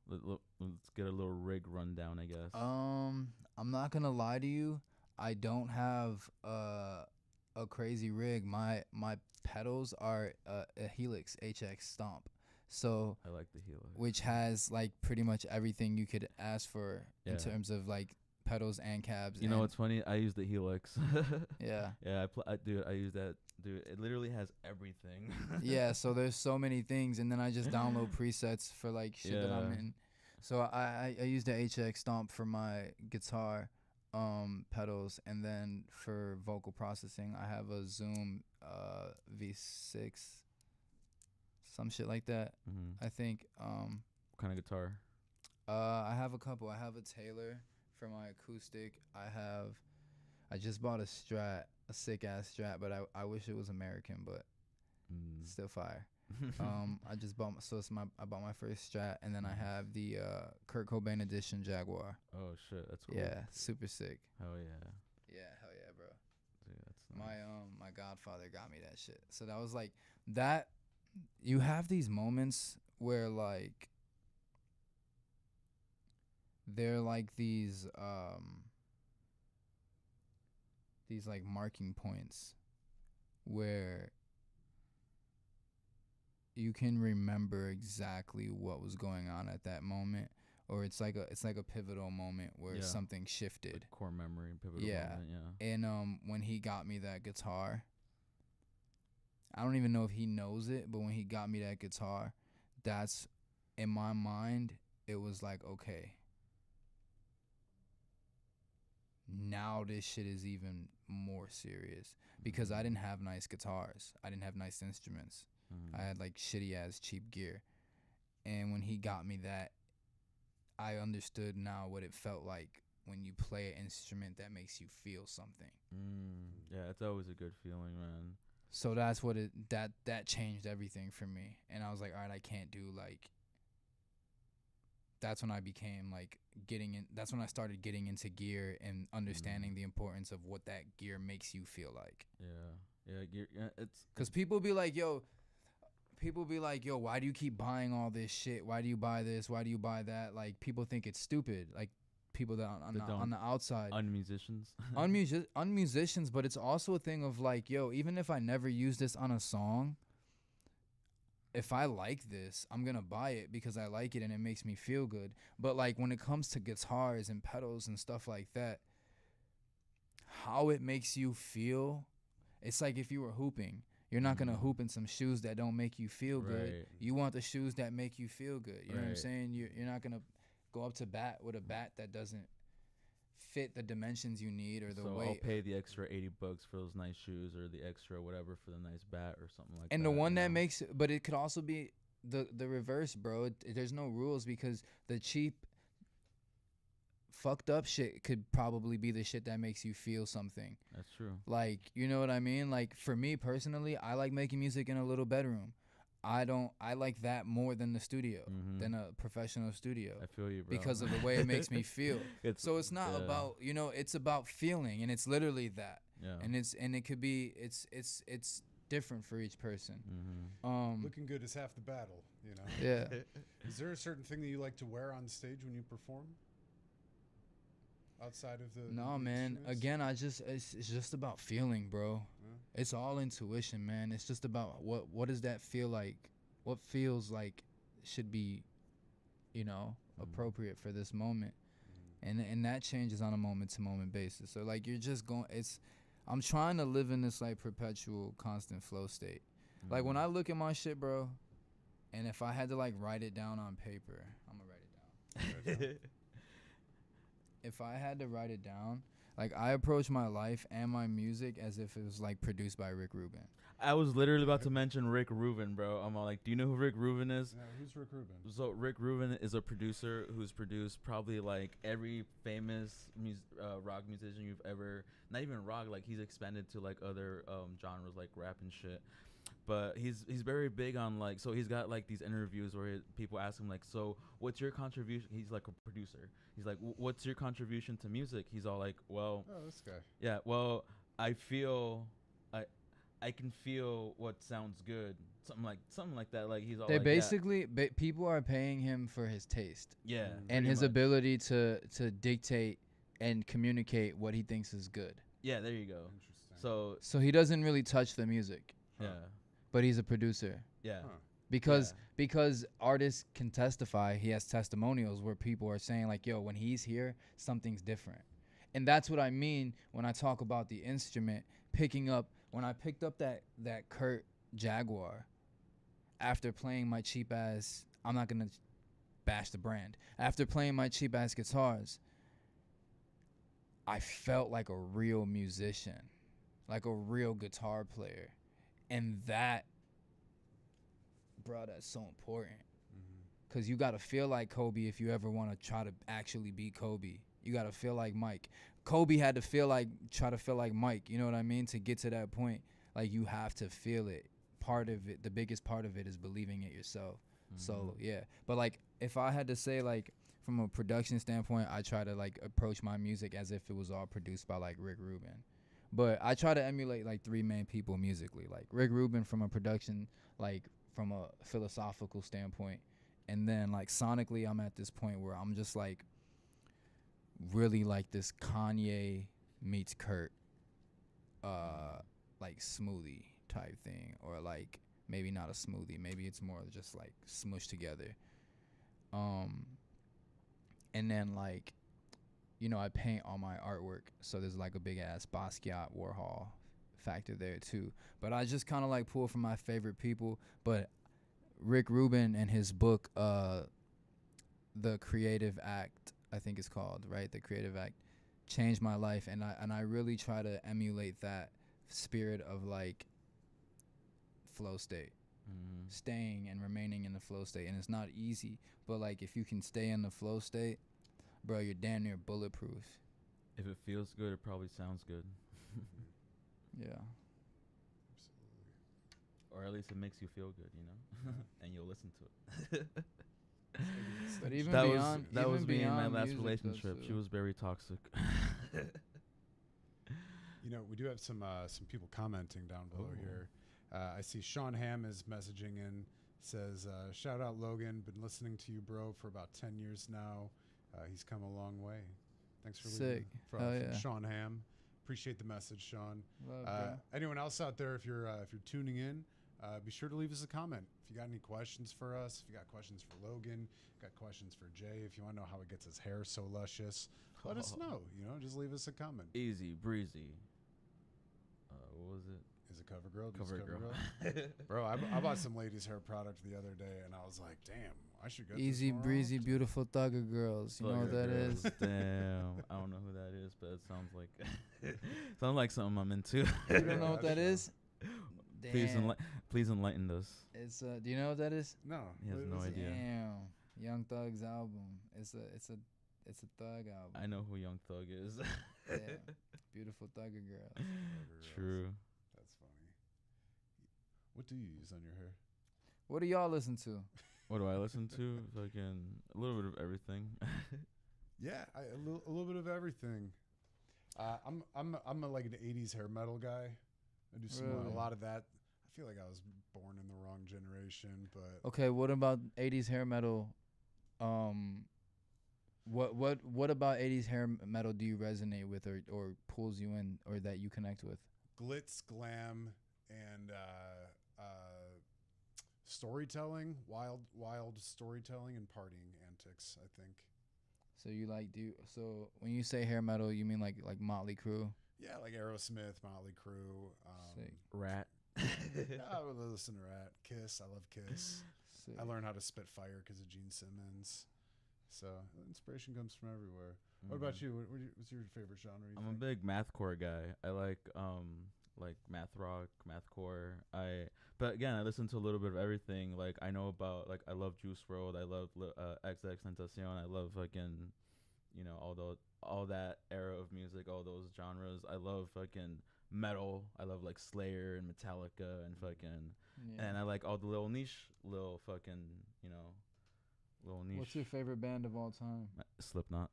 Let's get a little rig rundown, I guess. I'm not gonna lie to you. I don't have a crazy rig. My pedals are a Helix HX Stomp. So I like the Helix, which has like pretty much everything you could ask for in terms of like pedals and cabs. You know what's funny? I use the Helix. Yeah. Yeah, I use that. Dude, it literally has everything. Yeah, so there's so many things, and then I just download presets for like shit that I'm in. So I use the HX Stomp for my guitar pedals, and then for vocal processing I have a Zoom V6, some shit like that. I think. What kind of guitar? I have a couple. I have a Taylor for my acoustic. I just bought a Strat, a sick ass Strat, but I wish it was American, but still fire. I just bought I bought my first Strat, and then I have the Kurt Cobain edition Jaguar. Oh shit, that's cool. Yeah, super sick. Hell yeah. Yeah, hell yeah, bro. Dude, that's nice. My godfather got me that shit. So that was like that. You have these moments where like they're like these like marking points where you can remember exactly what was going on at that moment, or it's like a pivotal moment where something shifted. Like core memory, pivotal moment, yeah. And when he got me that guitar, I don't even know if he knows it, but when he got me that guitar, that's in my mind, it was like, okay, now this shit is even more serious, because I didn't have nice guitars. I didn't have nice instruments. I had like shitty ass cheap gear. And when he got me that, I understood now what it felt like when you play an instrument that makes you feel something. Yeah, it's always a good feeling, man. So that's what that changed everything for me. And I was like, all right, I can't do like. That's when I became like that's when I started getting into gear and understanding the importance of what that gear makes you feel like. Yeah, gear. Yeah, it's because people be like, yo, why do you keep buying all this shit? Why do you buy this? Why do you buy that? Like, people think it's stupid. Like, people that on the outside. Unmusicians. Unmusicians, but it's also a thing of like, yo, even if I never use this on a song, if I like this, I'm going to buy it because I like it and it makes me feel good. But like when it comes to guitars and pedals and stuff like that, how it makes you feel, it's like if you were hooping. You're not going to hoop in some shoes that don't make you feel good. You want the shoes that make you feel good. You know what I'm saying? You're not going to go up to bat with a bat that doesn't fit the dimensions you need or the weight. So I'll pay the extra $80 for those nice shoes, or the extra whatever for the nice bat or something like that. And the one that makes, but it could also be the reverse, bro. There's no rules, because the cheap fucked up shit could probably be the shit that makes you feel something. That's true. Like, you know what I mean? Like, for me personally, I like making music in a little bedroom. I like that more than the studio, than a professional studio. I feel you, bro. Because of the way it makes me feel. So it's not about, it's about feeling, and it's literally that. Yeah. And it could be, it's different for each person. Looking good is half the battle, you know? Yeah. Is there a certain thing that you like to wear on stage when you perform? Outside of the man. Again, it's just about feeling, bro. Yeah. It's all intuition, man. It's just about what does that feel like? What feels like should be, appropriate for this moment, and that changes on a moment to moment basis. So like you're just going. I'm trying to live in this like perpetual, constant flow state. Like when I look at my shit, bro, and if I had to like write it down on paper, I'm gonna write it down. if I had to write it down, like I approach my life and my music as if it was like produced by Rick Rubin. I was literally about to mention Rick Rubin, bro. I'm all like, do you know who Rick Rubin is? Yeah, who's Rick Rubin? So Rick Rubin is a producer who's produced probably like every famous rock musician you've ever, not even rock, like he's expanded to like other genres like rap and shit. But he's very big on like, so he's got like these interviews where people ask him like, so what's your contribution? He's like a producer. He's like, what's your contribution to music? He's all like, well, Oh, this guy. yeah, well, I feel I can feel what sounds good. Something like that. Like he's all They like, basically people are paying him for his taste yeah, and pretty his much. ability to dictate and communicate what he thinks is good. Yeah, there you go. Interesting. So he doesn't really touch the music, Huh. Yeah, but he's a producer. yeah, Huh. Because artists can testify. He has testimonials where people are saying like, yo, when he's here, something's different. And that's what I mean when I talk about the instrument picking up. When I picked up that Kurt Jaguar after playing my cheap ass, I'm not going to bash the brand. After playing my cheap ass guitars, I felt like a real musician, like a real guitar player. And that, bro, that's so important. Because you got to feel like Kobe if you ever want to try to actually be Kobe. You got to feel like Mike. Kobe had to try to feel like Mike, you know what I mean? To get to that point, like you have to feel it. Part of it, the biggest part of it is believing it yourself. So, yeah. But like if I had to say like from a production standpoint, I try to like approach my music as if it was all produced by like Rick Rubin. But I try to emulate like three main people musically, like Rick Rubin from a production, like from a philosophical standpoint. And then like sonically, I'm at this point where I'm just like really like this Kanye meets Kurt, like smoothie type thing, or like maybe not a smoothie, maybe it's more just like smushed together. And then like, you know, I paint all my artwork, so there's like a big ass Basquiat Warhol factor there too. But I just kind of like pull from my favorite people. But Rick Rubin and his book, The Creative Act, I think it's called, right? The Creative Act changed my life, and I really try to emulate that spirit of like flow state, staying and remaining in the flow state. And it's not easy, but like if you can stay in the flow state, bro, you're damn near bulletproof. If it feels good, it probably sounds good. Yeah. Or at least it makes you feel good, you know? And you'll listen to it. But even that beyond that was me in my beyond last music, relationship. though, She was very toxic. You know, we do have some people commenting down below here. I see Sean Ham is messaging in, says, shout out Logan, been listening to you, bro, for about 10 years now. He's come a long way. Thanks for leaving. Sick. From Hell yeah. Sean Ham. Appreciate the message, Sean. Love, bro. Anyone else out there, if you're tuning in, be sure to leave us a comment. If you got any questions for us, if you got questions for Logan, got questions for Jay, if you want to know how he gets his hair so luscious, let us know. You know, just leave us a comment. Easy, breezy. What was it? Is it CoverGirl? Cover girl. Bro, I bought some ladies' hair product the other day, and I was like, damn, I should get Easy this more breezy, often. beautiful thugger girls. You know what that is? Damn. I don't know who that is, but it sounds like something I'm into. You don't know what that is? Please, Damn. please enlighten us. It's do you know what that is? No. He has what no is it? idea. Damn. Young Thug's album. It's a thug album. I know who Young Thug is. Yeah. Beautiful thugger girls. CoverGirls. True. That's funny. What do you use on your hair? What do y'all listen to? What do I listen to? Fucking a little bit of everything. Yeah, a little bit of everything. I'm like an 80s hair metal guy. I do Really? a lot of that. I feel like I was born in the wrong generation, but Okay, what about 80s hair metal? What about 80s hair metal do you resonate with or pulls you in or that you connect with? glitz, glam, and storytelling, wild storytelling and partying antics, I think. So you like so when you say hair metal, you mean like Motley Crue? Yeah, like Aerosmith, Motley Crue. Sick. Rat. I would listen to Rat. Kiss. I love Kiss. Sick. I learned how to spit fire because of Gene Simmons. So inspiration comes from everywhere. What about you? What's your favorite genre? I'm a big mathcore guy. I like math rock, mathcore. But again, I listen to a little bit of everything. Like I know about I love Juice WRLD. I love XX Tentacion. I love fucking, all that era of music, all those genres. I love fucking metal. I love like Slayer and Metallica and fucking, and I like all the little niche, little fucking, little niche. What's your favorite band of all time? Slipknot.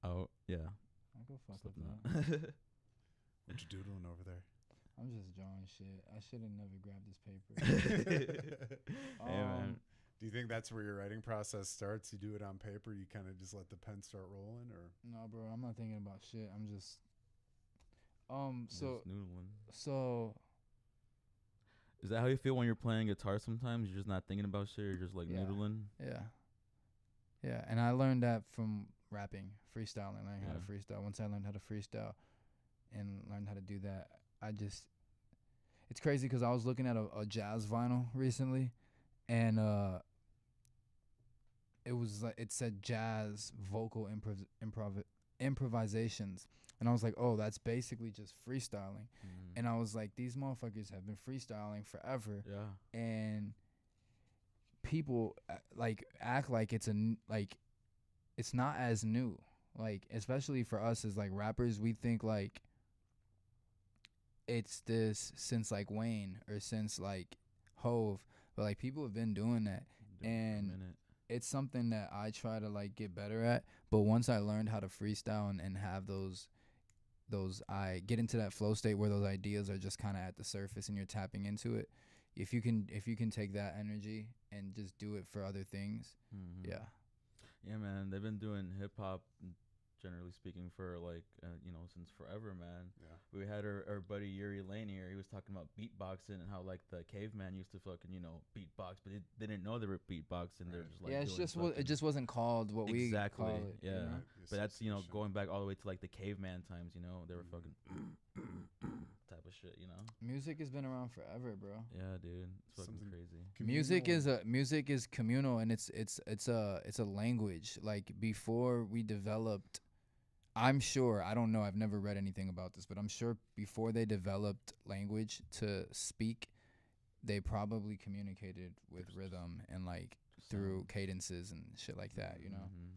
Oh yeah. I'll go fuck with Slipknot. that. What you doodling over there? I'm just drawing shit. I should have never grabbed this paper. Hey man. Do you think that's where your writing process starts? You do it on paper, you kind of just let the pen start rolling, or? No, bro, I'm not thinking about shit. I'm just Just noodling. so Is that how you feel when you're playing guitar sometimes? You're just not thinking about shit, you're just like Yeah. noodling? yeah, and I learned that from rapping, freestyling, learning how to Yeah. freestyle. Once I learned how to freestyle and learned how to do that, it's crazy because I was looking at a jazz vinyl recently, and it was like it said jazz vocal improvisations, and I was like, oh, that's basically just freestyling. And I was like, these motherfuckers have been freestyling forever, Yeah. and people act like it's it's not as new. Like, especially for us as like rappers, we think like it's this since like Wayne or since like Hove, but like people have been doing that. And it's something that I try to like get better at. But once I learned how to freestyle and have those I get into that flow state where those ideas are just kind of at the surface and you're tapping into it. If you can take that energy and just do it for other things, Yeah, man. They've been doing hip hop, generally speaking, for like since forever, man. Yeah. We had our buddy Yuri Lane here. He was talking about beatboxing and how like the caveman used to fucking beatbox, but they didn't know they were beatboxing. They're just like it just wasn't called what we call it. Yeah. You know? But that's going back all the way to like the caveman times. They were fucking type of shit. Music has been around forever, bro. Yeah, dude. It's fucking Something crazy. Music is communal, and it's a language. Like before we developed, I'm sure, I don't know, I've never read anything about this, but I'm sure before they developed language to speak, they probably communicated with rhythm and like through cadences and shit like that,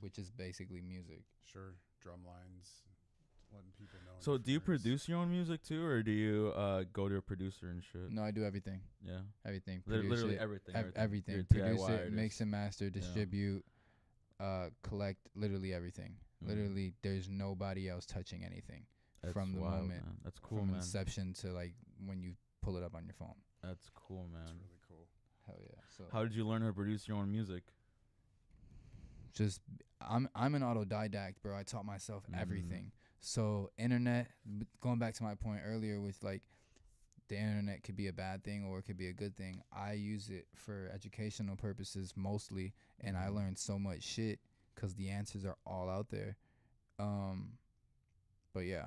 which is basically music. Sure, drum lines, letting people know. So do you produce your own music too, or do you go to a producer and shit? No, I do everything. Yeah. Everything. Literally it, everything. Everything. You're Produce DIY it, artist. mix and master, distribute, collect, literally everything. Literally, there's nobody else touching anything. That's from the wild, moment. Man. That's cool, from man. inception to like when you pull it up on your phone. That's cool, man. That's really cool. Hell yeah. So how did you learn how to produce your own music? just I'm an autodidact, bro. I taught myself everything. So internet, going back to my point earlier with like the internet could be a bad thing or it could be a good thing. I use it for educational purposes mostly, and I learned so much shit because the answers are all out there. But yeah,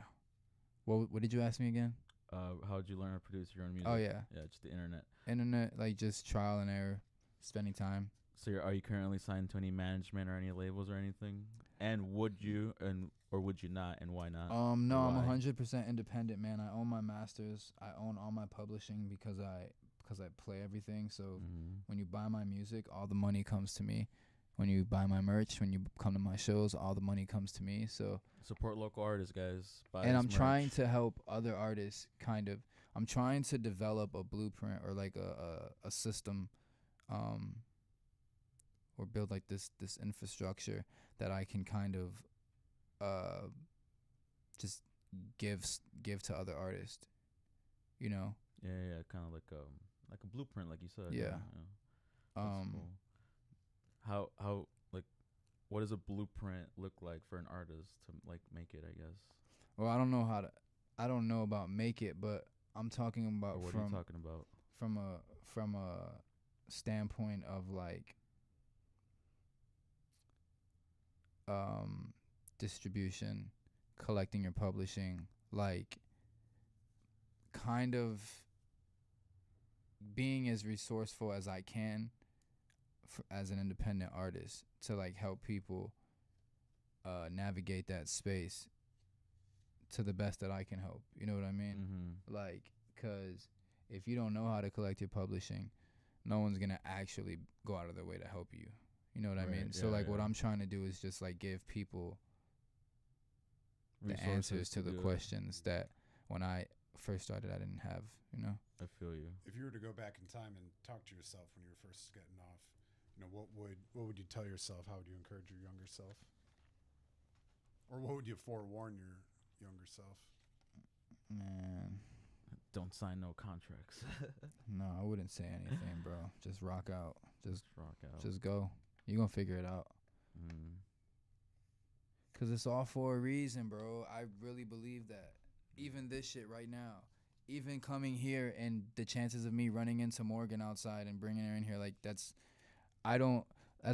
what did you ask me again? How did you learn how to produce your own music? Oh yeah, just the internet. Internet, like just trial and error, spending time. So are you currently signed to any management or any labels or anything? And would you or would you not, and why not? No, Or I'm why? 100% independent, man. I own my masters. I own all my publishing because I play everything. So when you buy my music, all the money comes to me. When you buy my merch, when you come to my shows, all the money comes to me. So support local artists, guys. Buy and his I'm trying merch. to help other artists kind of. I'm trying to develop a blueprint or like a system or build like this infrastructure that I can kind of just give to other artists, you know. Yeah, kind of like a blueprint, like you said. Yeah. That's cool. How like what does a blueprint look like for an artist to like make it, I guess? Well, I don't know about make it, but I'm talking about Or what are you talking about? from a standpoint of like distribution, collecting your publishing, like kind of being as resourceful as I can as an independent artist to like help people navigate that space to the best that I can help. You know what I mean? Mm-hmm. Like, cause if you don't know how to collect your publishing, no one's gonna actually go out of their way to help you. You know what I mean? So like, what I'm trying to do is just like give people the answers to the questions that when I first started I didn't have. You know? I feel you. If you were to go back in time and talk to yourself when you were first getting off, you know, what would you tell yourself? How would you encourage your younger self? Or what would you forewarn your younger self? Man, don't sign no contracts. No, I wouldn't say anything, bro. Just rock out. Just rock out. Just go. You're gonna figure it out. Mm. Cause it's all for a reason, bro. I really believe that. Even this shit right now, even coming here and the chances of me running into Morgan outside and bringing her in here, like that's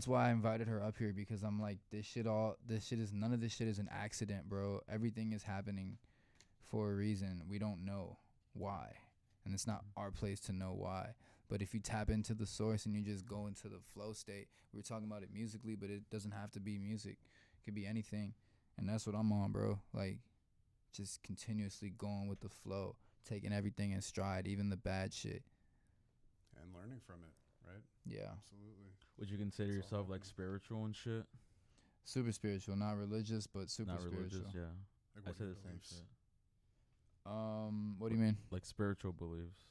why I invited her up here, because I'm like, none of this shit is an accident, bro. Everything is happening for a reason. We don't know why. And it's not our place to know why. But if you tap into the source and you just go into the flow state, we were talking about it musically, but it doesn't have to be music. It could be anything. And that's what I'm on, bro. Like, just continuously going with the flow, taking everything in stride, even the bad shit. And learning from it, right? Yeah. Absolutely. Would you consider yourself like spiritual and shit? Super spiritual, not religious, but super not spiritual. Religious, yeah. Like, I say the same shit. What do you mean? Like spiritual beliefs.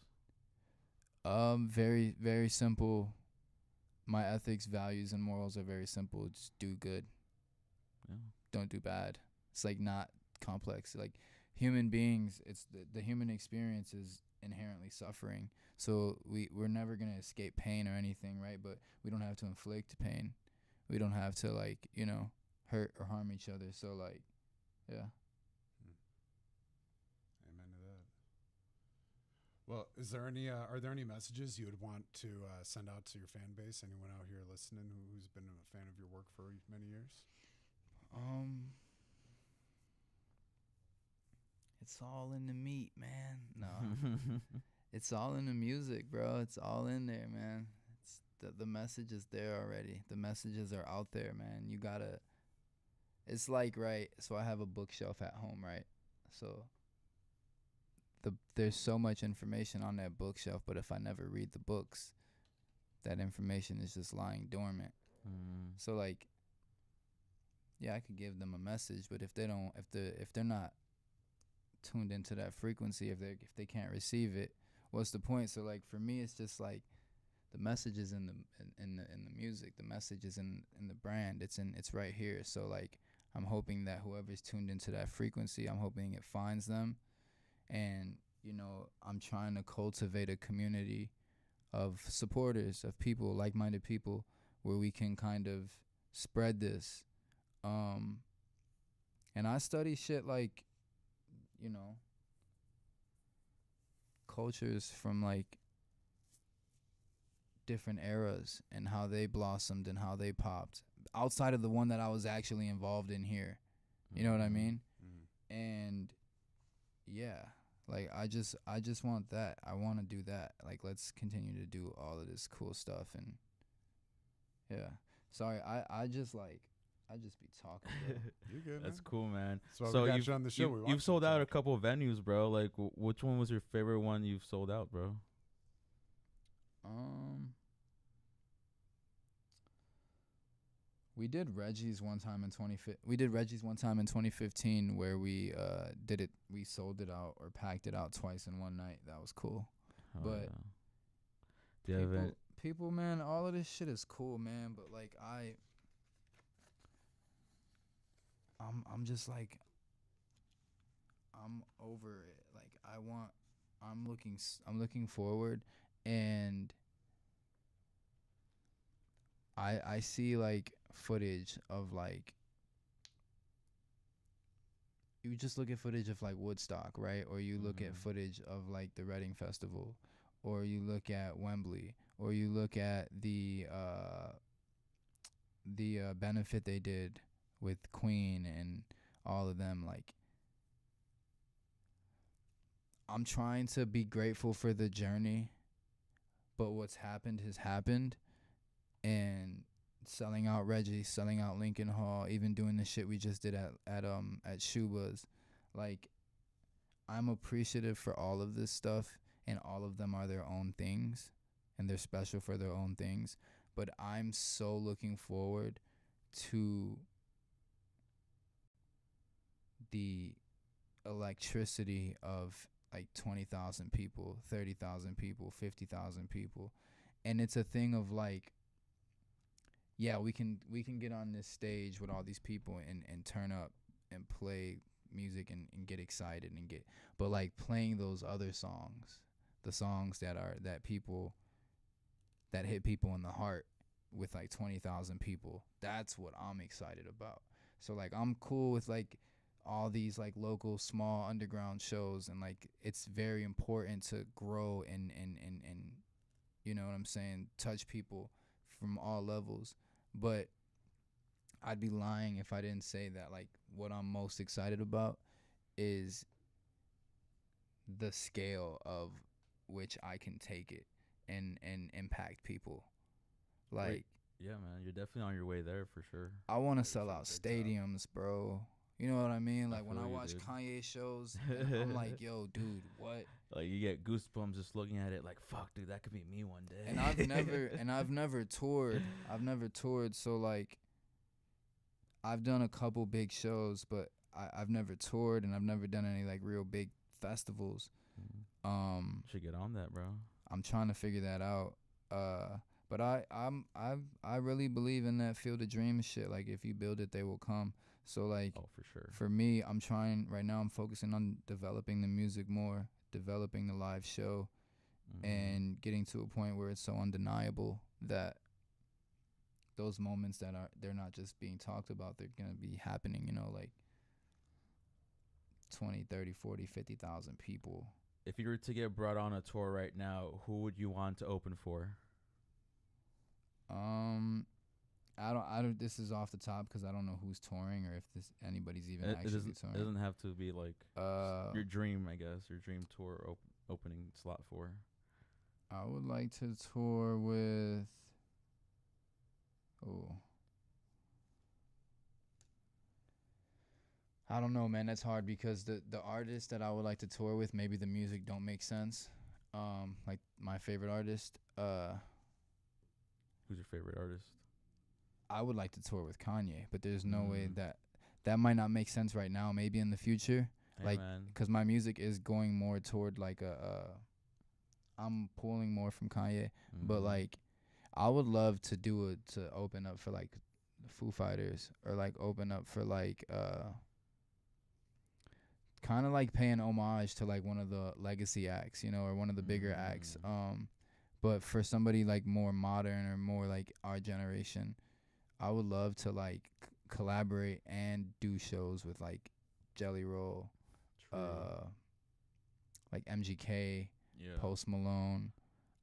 Very, very simple. My ethics, values, and morals are very simple. Just do good. Yeah. Don't do bad. It's like not complex. Like human beings, it's the human experience is inherently suffering. So we're never gonna escape pain or anything, right? But we don't have to inflict pain. We don't have to like, you know, hurt or harm each other. So like, yeah. Amen to that. Well, are there any messages you would want to send out to your fan base? Anyone out here listening who's been a fan of your work for many years? It's all in the meat, man. No. It's all in the music, bro. It's all in there, man. It's the message is there already. The messages are out there, man. You gotta. It's like, right. So I have a bookshelf at home, right? So there's so much information on that bookshelf, but if I never read the books, that information is just lying dormant. So like, yeah, I could give them a message, but if they're not tuned into that frequency, if they can't receive it, what's the point? So like for me, it's just like the message is in the music, the message is in the brand. It's right here. So like I'm hoping that whoever's tuned into that frequency, I'm hoping it finds them, and you know, I'm trying to cultivate a community of supporters, of people, like-minded people, where we can kind of spread this. And I study shit like, you know, cultures from like different eras and how they blossomed and how they popped outside of the one that I was actually involved in here. You know what I mean? And yeah, like I just want that. I want to do that. Like let's continue to do all of this cool stuff. And yeah, sorry, I just be talking, bro. You're good, That's man. cool, man. So we got you on the show. You've sold out a couple of venues, bro. Like, which one was your favorite one you've sold out, bro? We did Reggie's one time in 2015 where we did it. We sold it out or packed it out twice in one night. That was cool. Oh, but yeah. People, man, all of this shit is cool, man. But like I'm just like, I'm over it. Like I'm looking forward, and I see like footage of like, you just look at footage of like Woodstock, right? Or you look at footage of like the Reading Festival, or you look at Wembley, or you look at the benefit they did with Queen and all of them. Like, I'm trying to be grateful for the journey, but what's happened has happened, and selling out Reggie, selling out Lincoln Hall, even doing the shit we just did at Shuba's. Like, I'm appreciative for all of this stuff, and all of them are their own things, and they're special for their own things. But I'm so looking forward to the electricity of like 20,000 people, 30,000 people, 50,000 people. And it's a thing of like, yeah, we can get on this stage with all these people and turn up and play music and get excited and get, but like playing those other songs, the songs that hit people in the heart with like 20,000 people, that's what I'm excited about. So like I'm cool with like all these like local small underground shows, and like it's very important to grow and you know what I'm saying, touch people from all levels. But I'd be lying if I didn't say that like what I'm most excited about is the scale of which I can take it and impact people. Like, yeah, man, you're definitely on your way there for sure. I want to sell out stadiums, bro. You know what I mean? Like when I watch dude. Kanye shows, I'm like, yo, dude, what? Like you get goosebumps just looking at it. Like, fuck, dude, that could be me one day. And I've never toured. So like, I've done a couple big shows, but I've never toured, and I've never done any like real big festivals. Should get on that, bro. I'm trying to figure that out. But I really believe in that field of dreams shit. Like if you build it, they will come. So like, oh, for sure. For me, I'm trying right now. I'm focusing on developing the music more, developing the live show, and getting to a point where it's so undeniable that those moments they're not just being talked about, they're gonna be happening. You know, like 20, 30, 40, 50,000 people. If you were to get brought on a tour right now, who would you want to open for? I don't. This is off the top because I don't know who's touring or if anybody's even actually touring. It doesn't have to be like your dream, I guess, your dream tour opening slot for. I would like to tour with. I don't know, man. That's hard because the artists that I would like to tour with, maybe the music don't make sense. Like my favorite artist. Who's your favorite artist? I would like to tour with Kanye, but there's no way that might not make sense right now. Maybe in the future, hey, like, because my music is going more toward like I'm pulling more from Kanye, but like, I would love to to open up for like Foo Fighters, or like open up for like kind of like paying homage to like one of the legacy acts, you know, or one of the bigger acts. But for somebody like more modern or more like our generation, I would love to like collaborate and do shows with like Jelly Roll, like MGK, Post Malone.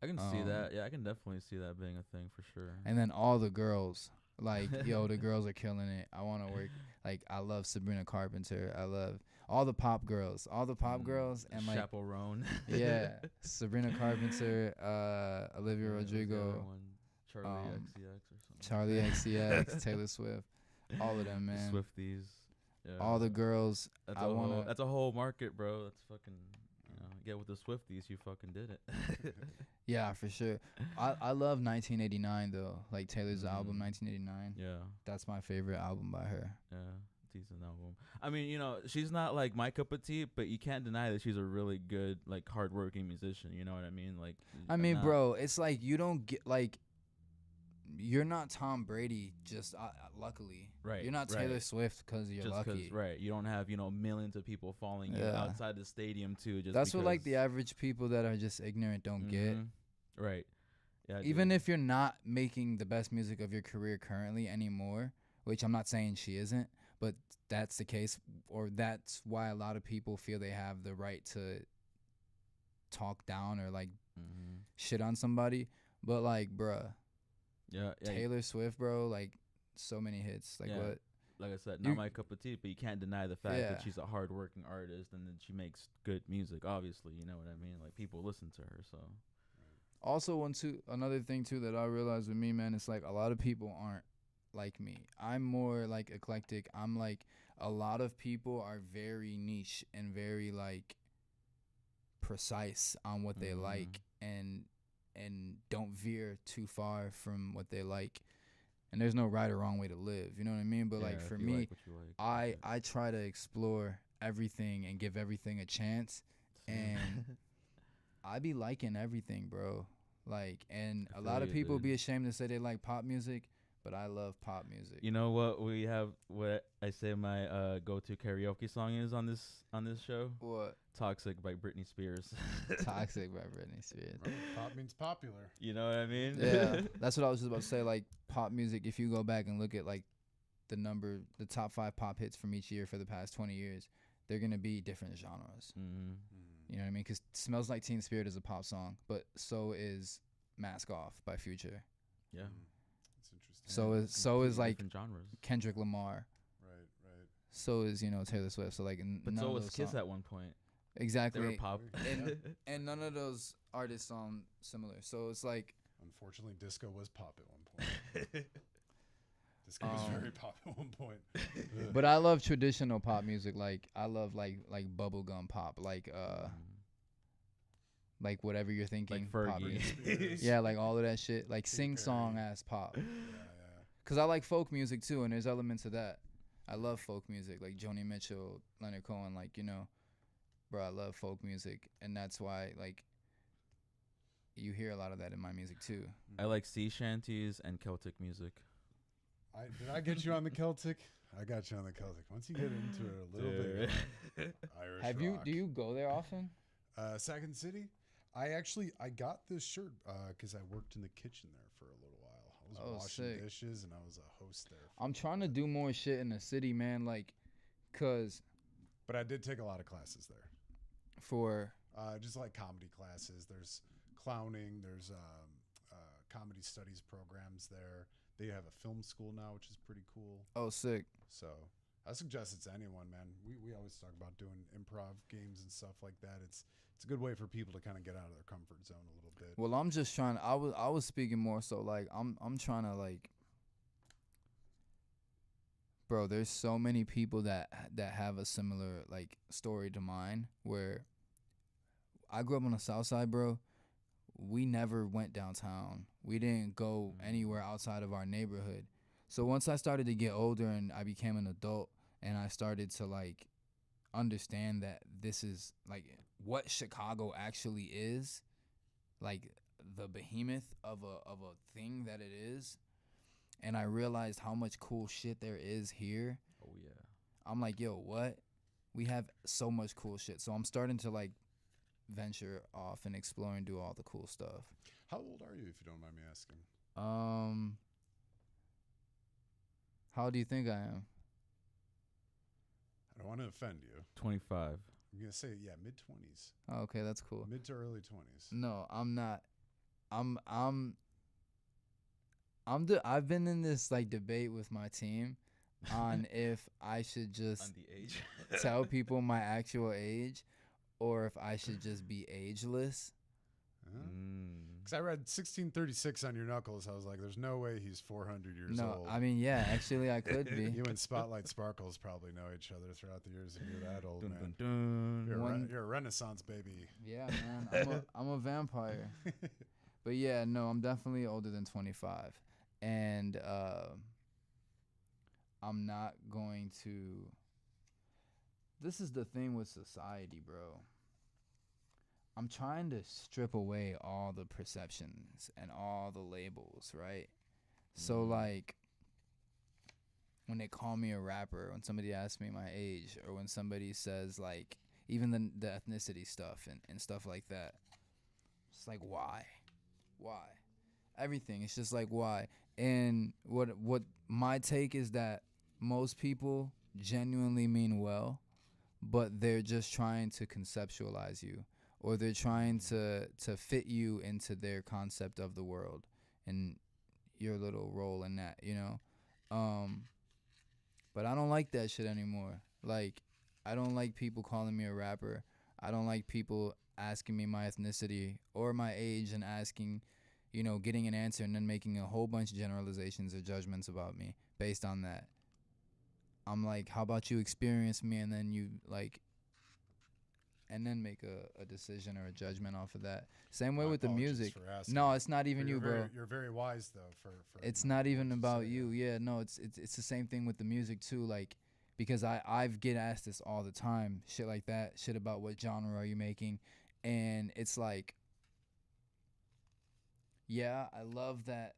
I can see that. Yeah, I can definitely see that being a thing for sure. And then all the girls, like, yo, the girls are killing it. I want to work. Like, I love Sabrina Carpenter. I love all the pop girls, and like Chaperone. Yeah, Sabrina Carpenter, Olivia Rodrigo, Charlie XCX, Taylor Swift, all of them, man. The Swifties. Yeah. All the girls. That's a whole market, bro. That's fucking. Get with the Swifties, you fucking did it. Yeah, for sure. I love 1989 though, like Taylor's album 1989. Yeah, that's my favorite album by her. Yeah, decent album. I mean, she's not like my cup of tea, but you can't deny that she's a really good, like, hardworking musician. You know what I mean? Like, bro, it's like you don't get like. You're not Tom Brady, just luckily. Right. You're not Taylor Swift because you're just lucky. Right. You don't have millions of people following you outside the stadium too. That's what like the average people that are just ignorant don't get. Right. Yeah. Even if you're not making the best music of your career currently anymore, which I'm not saying she isn't, but that's the case, or that's why a lot of people feel they have the right to talk down or like shit on somebody. But like, bruh. Yeah, Taylor Swift, bro, like so many hits. Like what? Like I said, not my cup of tea, but you can't deny the fact that she's a hardworking artist and that she makes good music. Obviously, you know what I mean. Like people listen to her, so. Also, another thing too that I realized with me, man, it's like a lot of people aren't like me. I'm more like eclectic. I'm like a lot of people are very niche and very like precise on what they like and don't veer too far from what they like. And there's no right or wrong way to live. You know what I mean? But Yeah, like for if you me, like what you like, that's it. I try to explore everything and give everything a chance. And I be liking everything, bro. Like, and I a feel lot of you, people be dude. ashamed to say they like pop music, but I love pop music. You know what we have? What I say my go-to karaoke song is on this show? What? "Toxic" by Britney Spears. Toxic by Britney Spears. Remember, pop means popular. You know what I mean? Yeah, that's what I was just about to say. Like pop music, if you go back and look at like the top 5 pop hits from each year for the past 20 years, they're gonna be different genres. Mm-hmm. You know what I mean? Because "Smells Like Teen Spirit" is a pop song, but so is "Mask Off" by Future. Yeah. That's interesting. So is like different genres. Kendrick Lamar. Right. So is Taylor Swift. So like, But none so of was those Kiss songs. at one point. Exactly. They were pop. And none of those artists sound similar. So it's like, Unfortunately, disco was pop at one point. Disco was very pop at one point. but I love traditional pop music. Like I love like bubblegum pop, like whatever you're thinking. Like pop Fergie. music. Yeah, like all of that shit, like sing song ass pop. Yeah. Cause I like folk music too, and there's elements of that. I love folk music, like Joni Mitchell, Leonard Cohen, like bro, I love folk music, and that's why like you hear a lot of that in my music too. I like sea shanties and Celtic music. Did I get you on the Celtic? I got you on the Celtic. Once you get into it a little bit, Irish rock. Do you go there often? Second City? I got this shirt because I worked in the kitchen there for a little while. I was washing sick. dishes and I was a host there. I'm trying to do more shit in the city, man. Like, cause But I did take a lot of classes there. for Just like comedy classes. There's clowning. There's comedy studies programs there. They have a film school now, which is pretty cool. sick. So I suggest it to anyone, man. We always talk about doing improv games and stuff like that. It's a good way for people to kind of get out of their comfort zone a little bit. Well, I'm just trying. I was speaking more so like I'm trying to like, bro. There's so many people that have a similar like story to mine. Where I grew up on the South Side, bro. We never went downtown. We didn't go anywhere outside of our neighborhood. So once I started to get older and I became an adult and I started to like understand that this is like what Chicago actually is, like the behemoth of a thing that it is, and I realized how much cool shit there is here. Oh yeah. I'm like, yo, what? We have so much cool shit. So I'm starting to like venture off and explore and do all the cool stuff. How old are you, if you don't mind me asking? How old do you think I am? I don't want to offend you. 25. I'm gonna say mid-20s, Oh, okay, that's cool. mid to early 20s. No, I'm not. I've been in this like debate with my team on if I should just On the age. tell people my actual age or if I should just be ageless. Because I read 1636 on your knuckles. I was like, there's no way he's 400 years No, old. I mean, yeah, actually I could be. You and Spotlight Sparkles probably know each other throughout the years if you're that old, Dun, man. dun, dun. You're a Renaissance baby. Yeah, man, I'm a vampire. But yeah, no, I'm definitely older than 25. And I'm not going to. This is the thing with society, bro. I'm trying to strip away all the perceptions and all the labels, right? So, like, when they call me a rapper, when somebody asks me my age, or when somebody says, like, even the ethnicity stuff and stuff like that, it's like, why? Why? Everything. It's just like, why? And what my take is that most people genuinely mean well, but they're just trying to conceptualize you, or they're trying to fit you into their concept of the world and your little role in that, you know? But I don't like that shit anymore. Like, I don't like people calling me a rapper. I don't like people asking me my ethnicity or my age and asking, you know, getting an answer and then making a whole bunch of generalizations or judgments about me based on that. I'm like, how about you experience me and then you like, and then make a decision or a judgment off of that. Same way My with the apologies music. for asking. No, it's not even But you, bro. You're very wise though. For It's you know, not even what to about say, you. Yeah, no, it's the same thing with the music too. Like, because I've get asked this all the time, shit like that, shit about what genre are you making, and it's like, yeah, I love that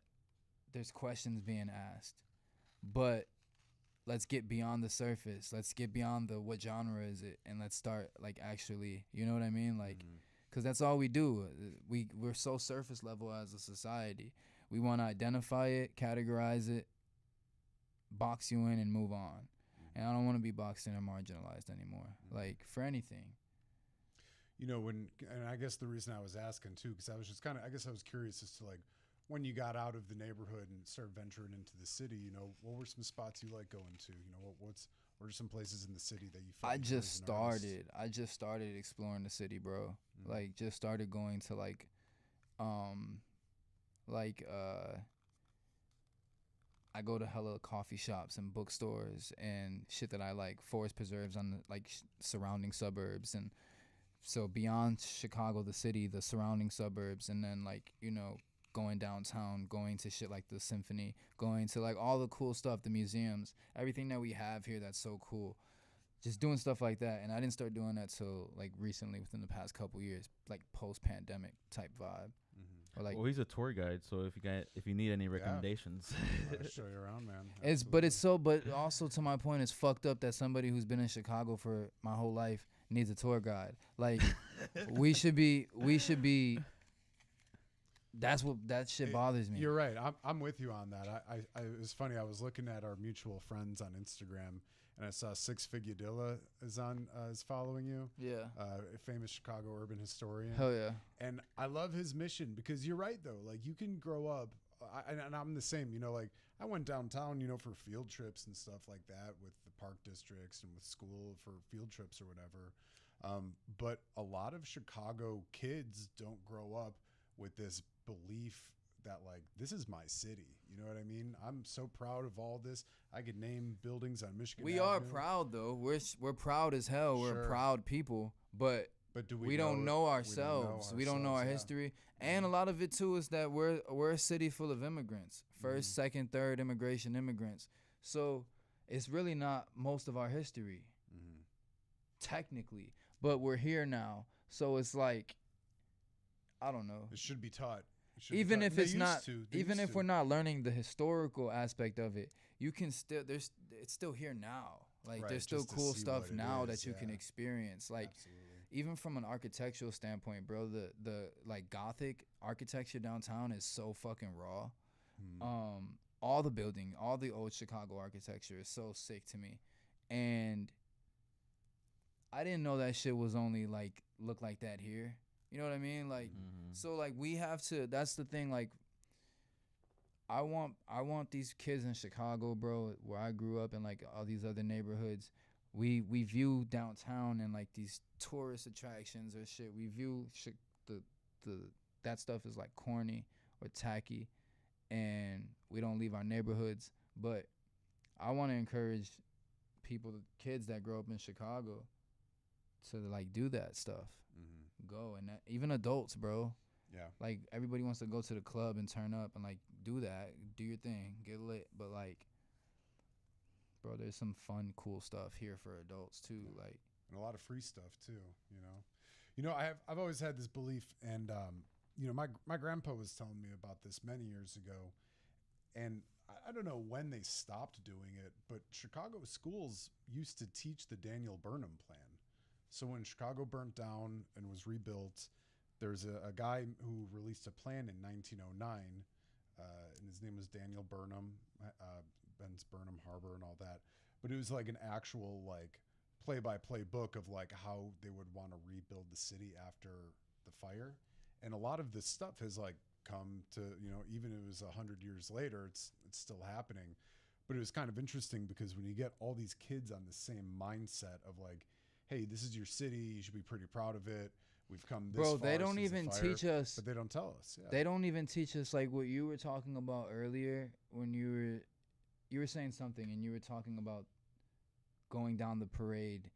there's questions being asked, but let's get beyond the surface. Let's get beyond the what genre is it, and let's start like actually, you know what I mean? Like, because that's all we do. We're so surface level as a society. We want to identify it, categorize it, box you in, and move on. And I don't want to be boxed in or marginalized anymore. Like for anything. You know, and I guess the reason I was asking too, because I was just I guess I was curious as to like when you got out of the neighborhood and started venturing into the city. You know, what were some spots you like going to? You know, what are some places in the city that you felt I you just as an artist? started exploring the city, bro. Like just started going to like I go to hella coffee shops and bookstores and shit that I like, forest preserves on the like surrounding suburbs, and so beyond Chicago, the city, the surrounding suburbs, and then like, you know, going downtown, going to shit like the symphony, going to like all the cool stuff, the museums, everything that we have here that's so cool. Just doing stuff like that. And I didn't start doing that till like recently, within the past couple years, like post-pandemic type vibe. Or like, Well, he's a tour guide, so if you need any recommendations, I'll show you around, man. but also to my point, it's fucked up that somebody who's been in Chicago for my whole life needs a tour guide. Like, we should be. That shit bothers me. You're right. I'm with you on that. It was funny. I was looking at our mutual friends on Instagram, and I saw Six Figuadilla is following you. Yeah. A famous Chicago urban historian. Hell yeah. And I love his mission, because you're right though. Like, you can grow up, and I'm the same. You know, like I went downtown, you know, for field trips and stuff like that with the park districts and with school for field trips or whatever. But a lot of Chicago kids don't grow up with this belief that like, this is my city. You know what I mean? I'm so proud of all this. I could name buildings on Michigan We Avenue. are proud though. We're proud as hell. Sure. We're proud people, but do we don't know ourselves. We don't know our history. And a lot of it too is that we're a city full of immigrants. First, second, third immigrants. So it's really not most of our history. Technically. But we're here now. So it's like, I don't know. It should be taught. Even if it's not, even if we're not learning the historical aspect of it, you can still, it's still here now. Like, Right, there's still just to cool see stuff what it now is, that you can experience. Like, Absolutely. even from an architectural standpoint, bro, the like Gothic architecture downtown is so fucking raw. All the building, all the old Chicago architecture is so sick to me. And I didn't know that shit was only like look like that here. You know what I mean? Like, so like we have to, that's the thing. Like, I want these kids in Chicago, bro, where I grew up, and like all these other neighborhoods. We view downtown and like these tourist attractions or shit. We view that stuff as like corny or tacky, and we don't leave our neighborhoods. But I want to encourage people, kids that grow up in Chicago, to like do that stuff. Go, and that, even adults, bro. Yeah. Like, everybody wants to go to the club and turn up and like do that, do your thing, get lit. But like, bro, there's some fun, cool stuff here for adults too. Like, and a lot of free stuff too. You know, I've always had this belief, and you know, my grandpa was telling me about this many years ago, and I don't know when they stopped doing it, but Chicago schools used to teach the Daniel Burnham plan. So when Chicago burnt down and was rebuilt, there's a guy who released a plan in 1909, and his name was Daniel Burnham, Ben's Burnham Harbor and all that. But it was like an actual like play-by-play book of like how they would want to rebuild the city after the fire. And a lot of this stuff has like come to, you know, even if it was 100 years later, it's still happening. But it was kind of interesting because when you get all these kids on the same mindset of like, hey, this is your city. You should be pretty proud of it. We've come this Bro, far. they don't since the even fire," teach us. but they don't tell us. Yeah. They don't even teach us like what you were talking about earlier when you were saying something and you were talking about going down the parade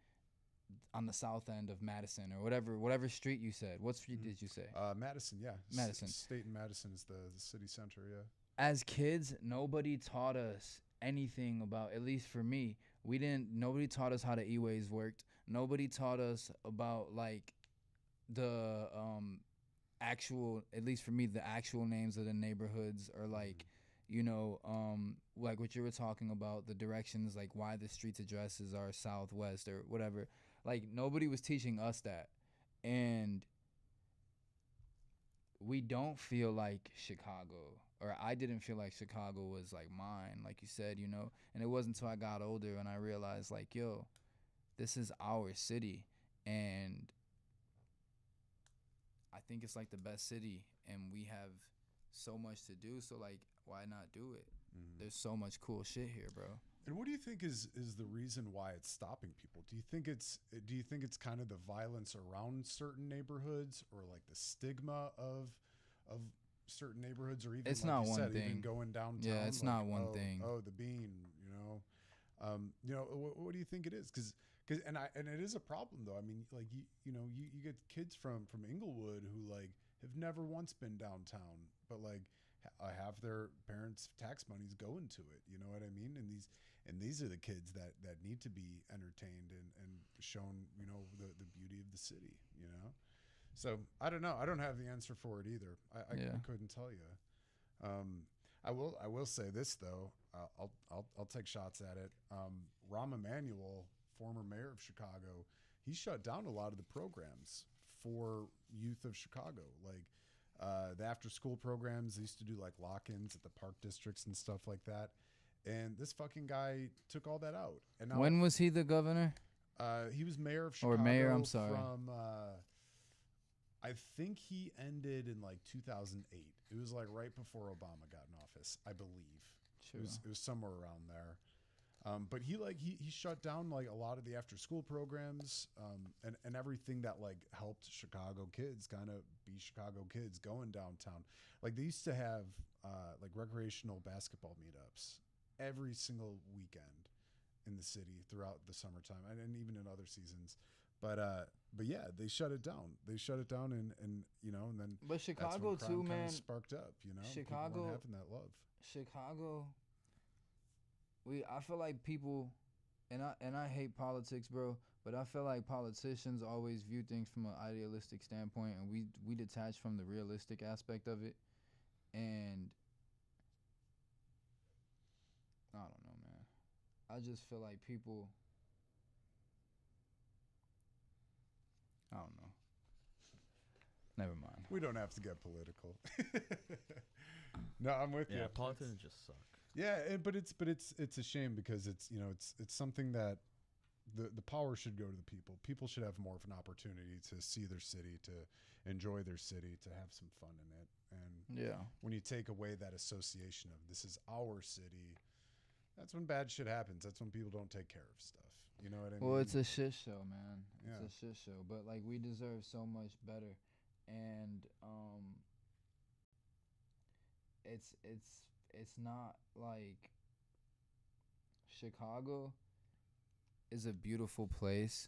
on the south end of Madison or whatever street you said. What street did you say? Madison, yeah. Madison. State and Madison is the city center, yeah. As kids, nobody taught us anything about, at least for me, nobody taught us how the E-ways worked. Nobody taught us about like the actual, at least for me, the actual names of the neighborhoods, or like, you know, like what you were talking about, the directions, like why the streets addresses are southwest or whatever. Like nobody was teaching us that. And we don't feel like Chicago, or I didn't feel like Chicago was like mine, like you said, you know. And it wasn't until I got older and I realized like, yo, this is our city, and I think it's like the best city, and we have so much to do, so like why not do it? There's so much cool shit here, bro. And what do you think is the reason why it's stopping people? Do you think it's kind of the violence around certain neighborhoods, or like the stigma of certain neighborhoods, or even It's like not you one said, thing. even going downtown? Yeah, it's like, not one thing. Oh, the bean, you know. What do you think it is? Because it is a problem though. I mean, like you get kids from Inglewood who like have never once been downtown, but like have their parents' tax monies going to it. You know what I mean? And these are the kids that need to be entertained and shown, you know, the beauty of the city. You know, so I don't know. I don't have the answer for it either. I couldn't tell you. I will say this though. I'll take shots at it. Rahm Emanuel, former mayor of Chicago, he shut down a lot of the programs for youth of Chicago, like the after-school programs. They used to do like lock-ins at the park districts and stuff like that. And this fucking guy took all that out. And now, When was he the governor? he was mayor of Chicago. Or mayor, I'm sorry. From I think he ended in like 2008. It was like right before Obama got in office, I believe. True. It was somewhere around there. But he shut down like a lot of the after school programs, and everything that like helped Chicago kids kind of be Chicago kids going downtown. Like they used to have like recreational basketball meetups every single weekend in the city throughout the summertime, and even in other seasons. But yeah, they shut it down. And you know, and then But Chicago that's when too, crime kinda man. sparked up. You know, people Chicago- weren't having that love. Chicago, I feel like people, and I hate politics, bro, but I feel like politicians always view things from an idealistic standpoint, and we detach from the realistic aspect of it. And I don't know, man. I just feel like people, I don't know. Never mind. We don't have to get political. No, I'm with you. Yeah, politicians just suck. Yeah, but it's a shame because it's, you know, it's something that the power should go to the people. People should have more of an opportunity to see their city, to enjoy their city, to have some fun in it. And Yeah. when you take away that association of this is our city, that's when bad shit happens. That's when people don't take care of stuff. You know what I mean? Well, it's a shit show, man. Yeah. It's a shit show, but like we deserve so much better, and it's not like Chicago is a beautiful place,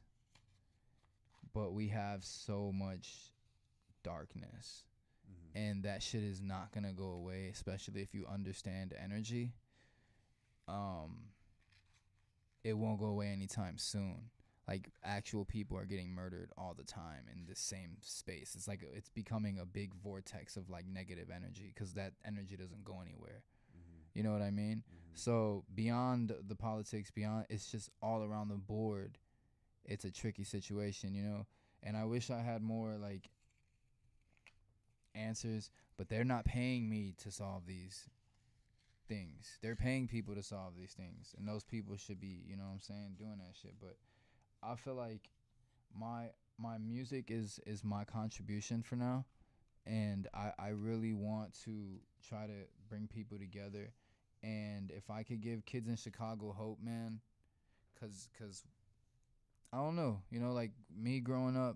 but we have so much darkness, and that shit is not gonna go away, especially if you understand energy. It won't go away anytime soon. Like actual people are getting murdered all the time in the same space. It's like it's becoming a big vortex of like negative energy, because that energy doesn't go anywhere. You know what I mean? So beyond the politics, it's just all around the board. It's a tricky situation, you know. And I wish I had more like answers, but they're not paying me to solve these things. They're paying people to solve these things, and those people should be, you know what I'm saying, doing that shit. But I feel like my music is my contribution for now, and I really want to try to bring people together. And if I could give kids in Chicago hope, man, cause I don't know. You know, like me growing up,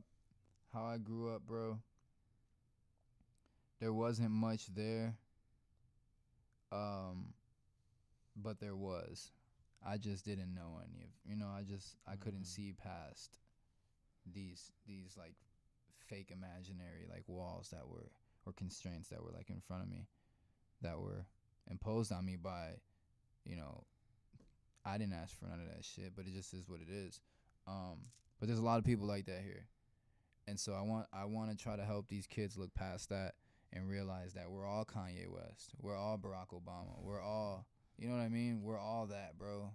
how I grew up, bro. There wasn't much there. But there was. I just didn't know any of. You know, I couldn't see past these like fake imaginary like walls that were or constraints that were like in front of me that were imposed on me by, you know, I didn't ask for none of that shit, but it just is what it is. But there's a lot of people like that here. And so I want to try to help these kids look past that and realize that we're all Kanye West. We're all Barack Obama. We're all, you know what I mean? We're all that, bro.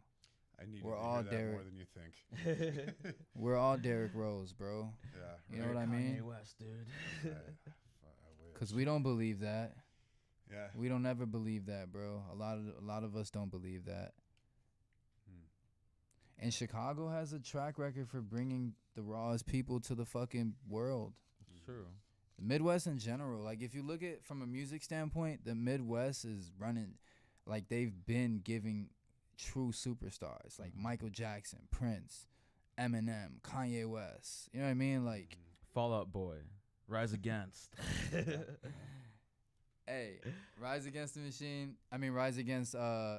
I need We're to all hear that Derek. more than you think. We're all Derrick Rose, bro. Yeah. You know what I mean? Kanye West, dude. I wish. Because we don't believe that. Yeah. We don't ever believe that, bro. A lot of us don't believe that. And Chicago has a track record for bringing the rawest people to the fucking world. True. The Midwest in general, like if you look at from a music standpoint, the Midwest is running, like they've been giving true superstars like Michael Jackson, Prince, Eminem, Kanye West. You know what I mean? Like Fall Out Boy, Rise Against. Hey, Rise Against the Machine. I mean, Rise Against.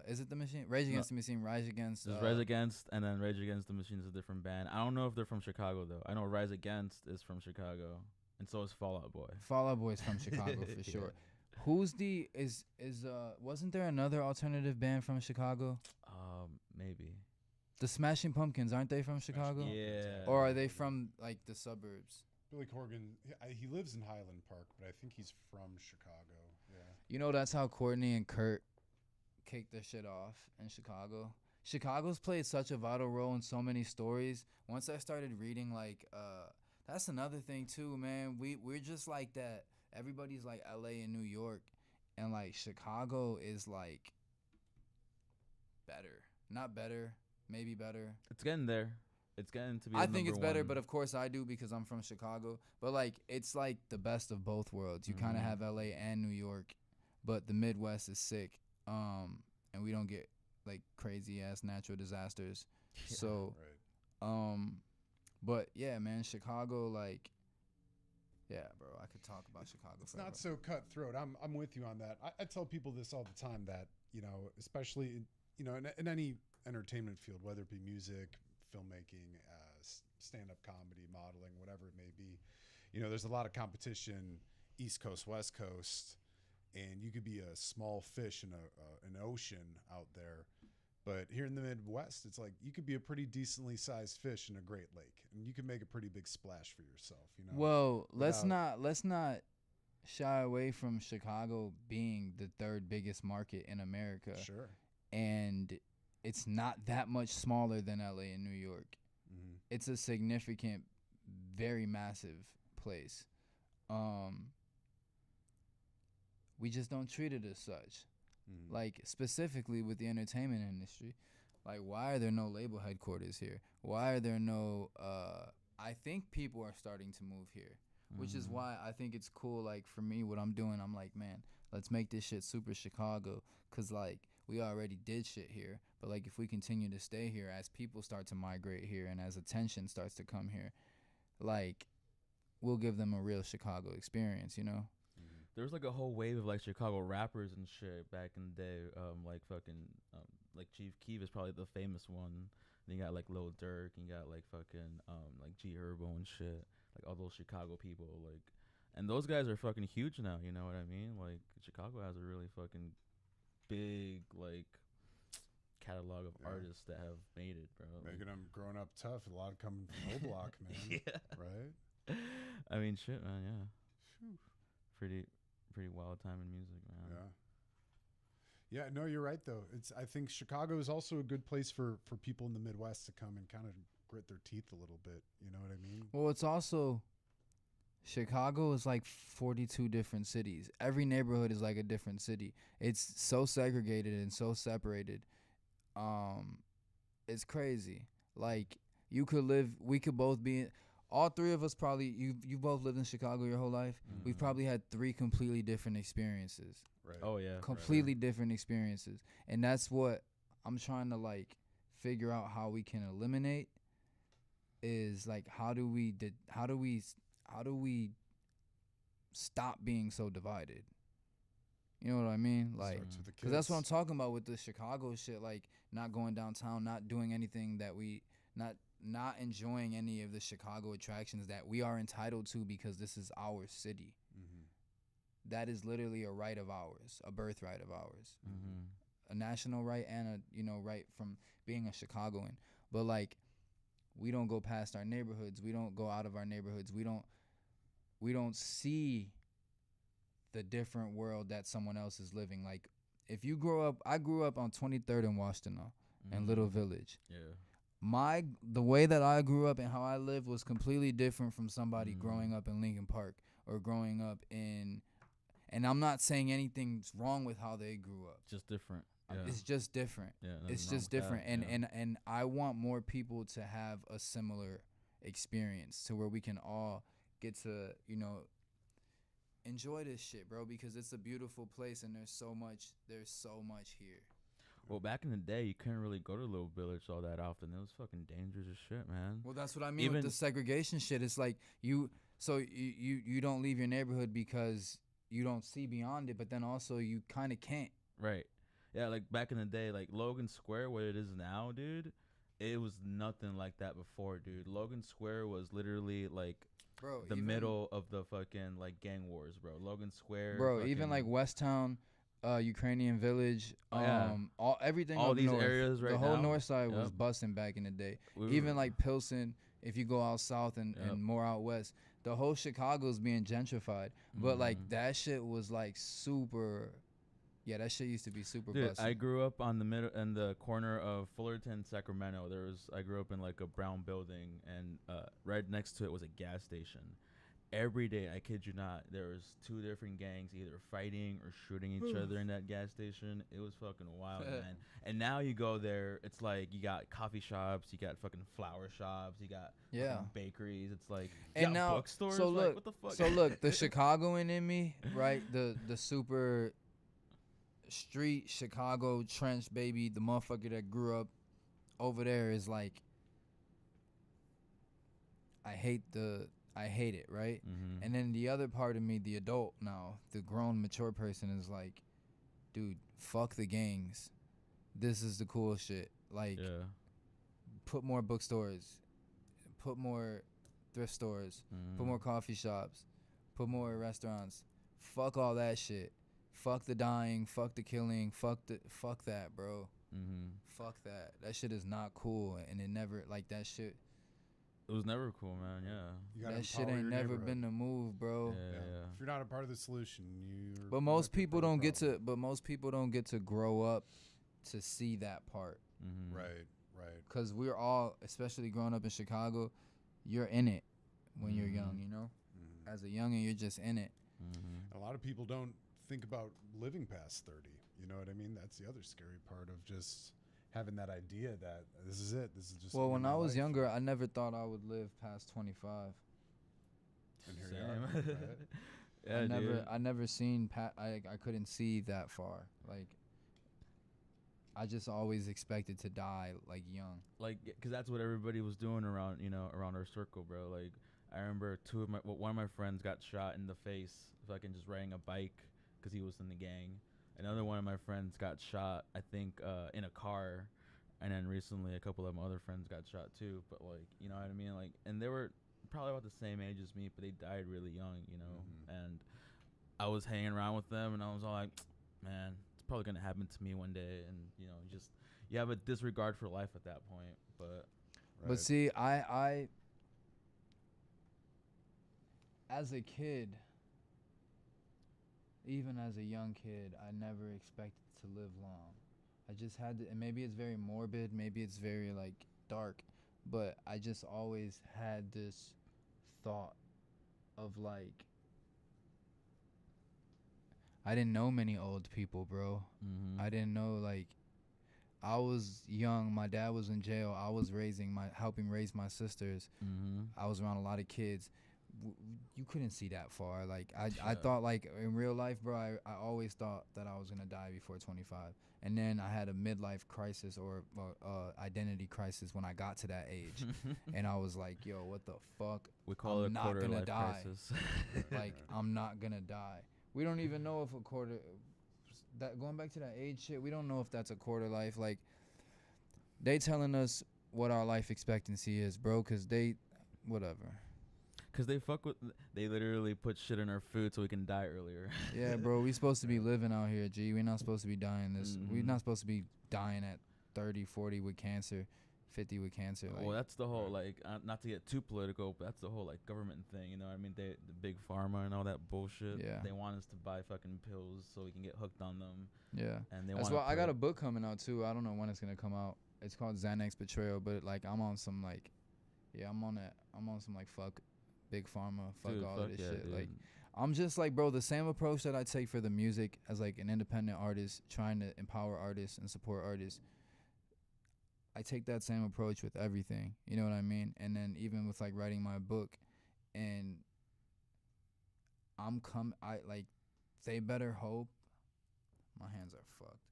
Is it the Machine? Rage Against the Machine. Rise Against. There's Rise Against, and then Rage Against the Machine is a different band. I don't know if they're from Chicago though. I know Rise Against is from Chicago, and so is Fall Out Boy. Fall Out Boy is from Chicago for sure. Who's the wasn't there another alternative band from Chicago? Maybe. The Smashing Pumpkins, aren't they from Chicago? Yeah. Or are they from like the suburbs? Billy Corgan, he lives in Highland Park, but I think he's from Chicago. Yeah. You know, that's how Courtney and Kurt kicked their shit off in Chicago. Chicago's played such a vital role in so many stories. Once I started reading, like, that's another thing too, man. We're just like that. Everybody's like LA and New York, and like Chicago is like better. Not better, maybe better. It's getting there. It's getting to be. I think it's better, one. but of course I do because I'm from Chicago. But like it's like the best of both worlds. You kind of have LA and New York, but the Midwest is sick. And we don't get like crazy ass natural disasters. Yeah, so, right. But yeah, man, Chicago, like, yeah, bro, I could talk about Chicago. It's forever. not so cutthroat. I'm with you on that. I tell people this all the time that, you know, especially, you know, in any entertainment field, whether it be music, filmmaking, stand-up comedy, modeling, whatever it may be, you know, there's a lot of competition, East Coast, West Coast, and you could be a small fish in an ocean out there. But here in the Midwest, it's like you could be a pretty decently sized fish in a Great Lake, and you can make a pretty big splash for yourself. You know. Well, let's not shy away from Chicago being the third biggest market in America. Sure. And it's not that much smaller than LA and New York. Mm-hmm. It's a significant, very massive place. We just don't treat it as such. Mm-hmm. Like specifically with the entertainment industry, like why are there no label headquarters here? Why are there no I think people are starting to move here, which is why I think it's cool. Like for me, what I'm doing, I'm like, man, let's make this shit super Chicago, cause like we already did shit here, but like if we continue to stay here, as people start to migrate here and as attention starts to come here, like we'll give them a real Chicago experience, you know? There was like a whole wave of like Chicago rappers and shit back in the day. Like fucking like Chief Keef is probably the famous one. Then you got like Lil Durk, and you got like fucking like G Herbo and shit. Like all those Chicago people, like, and those guys are fucking huge now. You know what I mean? Like Chicago has a really fucking big like catalog of artists that have made it, bro. Making them growing up tough. A lot coming from O Block, man. Yeah. Right. I mean, shit, man. Yeah. Whew. Pretty wild time in music, man. Yeah. Yeah, no, you're right though. I think Chicago is also a good place for people in the Midwest to come and kind of grit their teeth a little bit. You know what I mean? Well, it's also Chicago is like 42 different cities. Every neighborhood is like a different city. It's so segregated and so separated. It's crazy. Like we could both be. All three of us probably, you both lived in Chicago your whole life. We've probably had three completely different experiences. Right. Oh yeah. Completely different experiences. And that's what I'm trying to like figure out how we can eliminate is like how do we stop being so divided? You know what I mean? Like, Starts with the because that's what I'm kids. talking about with the Chicago shit. Like, not going downtown, not doing anything that not enjoying any of the Chicago attractions that we are entitled to because this is our city. Mm-hmm. That is literally a right of ours, a birthright of ours, Mm-hmm. a national right and a right from being a Chicagoan. But like, we don't go past our neighborhoods. We don't go out of our neighborhoods. We don't see the different world that someone else is living. Like, if you grow up, I grew up on 23rd and Washtenaw in Little Village. Yeah. The way that I grew up and how I lived was completely different from somebody growing up in Lincoln Park or growing up in, and I'm not saying anything's wrong with how they grew up. Just different. Yeah. It's just different. Yeah, It's nothing wrong just with different. that, yeah. And I want more people to have a similar experience to where we can all get to, enjoy this shit, bro, because it's a beautiful place and there's so much here. Well, back in the day, you couldn't really go to Little Village all that often. It was fucking dangerous as shit, man. Well, that's what I mean Even- with the segregation shit. It's like you don't leave your neighborhood because you don't see beyond it, but then also you kind of can't. Right. Yeah, like back in the day, like Logan Square, what it is now, dude, it was nothing like that before, dude. Logan Square was literally like Bro, the even, middle of the fucking like gang wars, bro. Logan Square, Bro, fucking, even like Westtown, Ukrainian Village, Oh, yeah. everything all up these north, areas right the now. whole north side was Yep. busting back in the day. We Even were- like Pilsen, if you go out south and Yep. more out west, the whole Chicago's being gentrified. But like Mhm. that shit was like super. Yeah, that shit used to be super Dude, busting. I grew up on the middle in the corner of Fullerton, Sacramento. I grew up in like a brown building, and right next to it was a gas station. Every day, I kid you not, there was 2 different gangs either fighting or shooting each other in that gas station. It was fucking wild, man. And now you go there, it's like you got coffee shops, you got fucking flower shops, you got fucking bakeries. It's like you And got now, bookstores. so like, look, what the fuck? so look, the Chicagoan in me, right? The super street Chicago trench baby, the motherfucker that grew up over there is like, I hate it, right? Mm-hmm. And then the other part of me, the adult now, the grown mature person is like, dude, fuck the gangs. This is the cool shit. Like, Yeah. put more bookstores, put more thrift stores, put more coffee shops, put more restaurants. Fuck all that shit. Fuck the dying, fuck the killing, fuck that, bro. Mm-hmm. Fuck that. That shit is not cool, and it never, like, that shit. It was never cool, man. Yeah. You gotta That shit empower ain't your never neighborhood. been the move, bro. Yeah. If you're not a part of the solution, you're. But most people don't get to. But most people don't get to grow up to see that part. Mm-hmm. Right. Cause we're all, especially growing up in Chicago, you're in it when you're young. You know, Mm-hmm. as a youngin', you're just in it. Mm-hmm. A lot of people don't think about living past 30. You know what I mean? That's the other scary part of just having that idea that this is it. This is just. Well, gonna when be I my was life. younger, I never thought I would live past 25. And here you are, right? Yeah, I never seen I couldn't see that far. Like, I just always expected to die like young. like, cause that's what everybody was doing around, around our circle, bro. Like, I remember one of my friends got shot in the face, fucking just riding a bike, cause he was in the gang. Another one of my friends got shot, I think, in a car, and then recently a couple of my other friends got shot too. But like, you know what I mean? Like, and they were probably about the same age as me, but they died really young, And I was hanging around with them, and I was all like, man, it's probably gonna happen to me one day, and just you have a disregard for life at that point. But But see, I as a kid, even as a young kid, I never expected to live long. I just had to, and maybe it's very morbid, maybe it's very like dark, but I just always had this thought of like, I didn't know many old people, bro. I didn't know, like, I was young. My dad was in jail. I was helping raise my sisters. I was around a lot of kids. you couldn't see that far. Like I Yeah. thought like in real life, bro. I always thought that I was gonna die before 25, and then I had a midlife crisis or identity crisis when I got to that age, and I was like, yo, what the fuck? We call I'm it a not quarter gonna life die. crisis. Like I'm not gonna die. We don't even know if a quarter. That going back to that age shit, we don't know if that's a quarter life. Like they telling us what our life expectancy is, bro, because they whatever. Cause they literally put shit in our food so we can die earlier. Yeah, bro, we supposed to be living out here, G. We're not supposed to be dying this. We're Mhm. not supposed to be dying at 30, 40 with cancer, 50 with cancer. Like, Well, that's the whole like not to get too political, but that's the whole like government thing. You know what I mean? The big pharma and all that bullshit. Yeah. They want us to buy fucking pills so we can get hooked on them. yeah. And they That's want. why I got a book coming out, too. I don't know when it's going to come out. It's called Xanax Betrayal, but, like, I'm on some, like, I'm on some, like, fuck big pharma, fuck all of this shit. Dude. Like, I'm just like, bro, the same approach that I take for the music as like an independent artist trying to empower artists and support artists. I take that same approach with everything. You know what I mean? And then even with like writing my book, and they better hope my hands are fucked.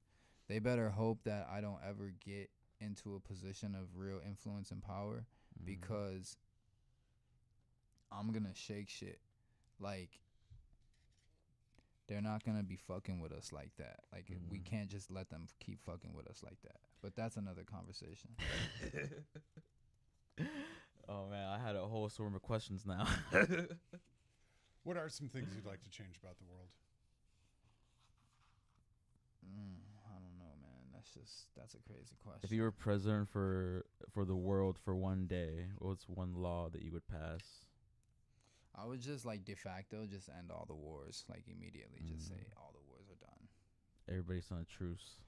They better hope that I don't ever get into a position of real influence and power, Mhm. because I'm gonna shake shit. Like, they're not gonna be fucking with us like that. Like, we Mhm. can't just let them keep fucking with us like that. But that's another conversation. Oh man, I had a whole swarm of questions now. What are some things you'd like to change about the world? I don't know, man. That's a crazy question. If you were president for the world for one day, what's one law that you would pass? I would just like de facto just end all the wars, like immediately. Just say Mhm. all the wars are done. Everybody's on a truce.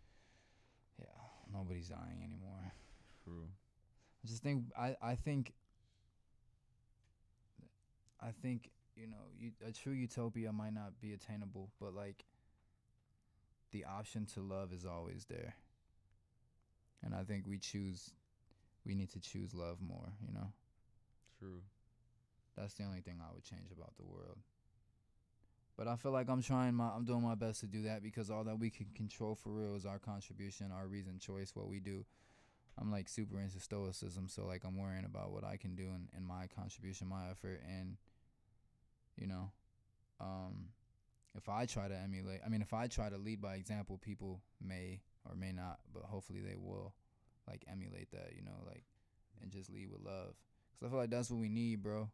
Yeah, nobody's dying anymore. True. I just think I think a true utopia might not be attainable, but like the option to love is always there. And I think we need to choose love more, you know? True. That's the only thing I would change about the world. But I feel like I'm doing my best to do that, because all that we can control for real is our contribution, our reason, choice, what we do. I'm like super into stoicism, so like I'm worrying about what I can do in my contribution, my effort, and you know, if I try to lead by example, people may or may not, but hopefully they will like emulate that, you know, like, and just lead with love. Cause I feel like that's what we need, bro,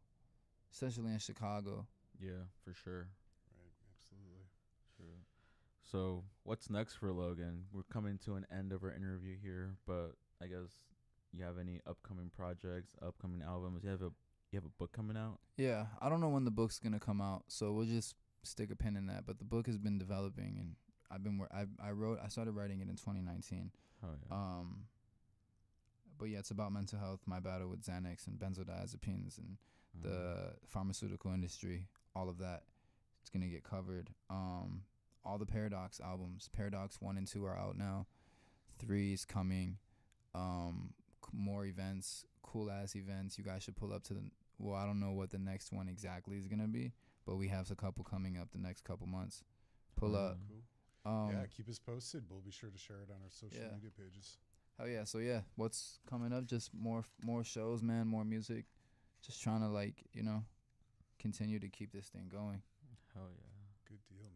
especially in Chicago. Yeah, for sure. Right, absolutely. True. So, what's next for Logan? We're coming to an end of our interview here, but I guess you have any upcoming projects, upcoming albums? You have a book coming out? Yeah, I don't know when the book's gonna come out, so we'll just stick a pin in that. But the book has been developing, and I started writing it in 2019. Oh yeah. But yeah, it's about mental health, my battle with Xanax and benzodiazepines and the pharmaceutical industry, all of that. It's gonna get covered. All the Paradox albums, Paradox 1 and 2 are out now. 3 is coming. More events, cool ass events. You guys should pull up to I don't know what the next one exactly is gonna be, but we have a couple coming up the next couple months. Pull up. Cool. Yeah, keep us posted. We'll be sure to share it on our social Yeah. media pages. Hell yeah. So yeah, what's coming up? Just more shows, man. More music. Just trying to like, you know, continue to keep this thing going. Hell yeah. Good deal,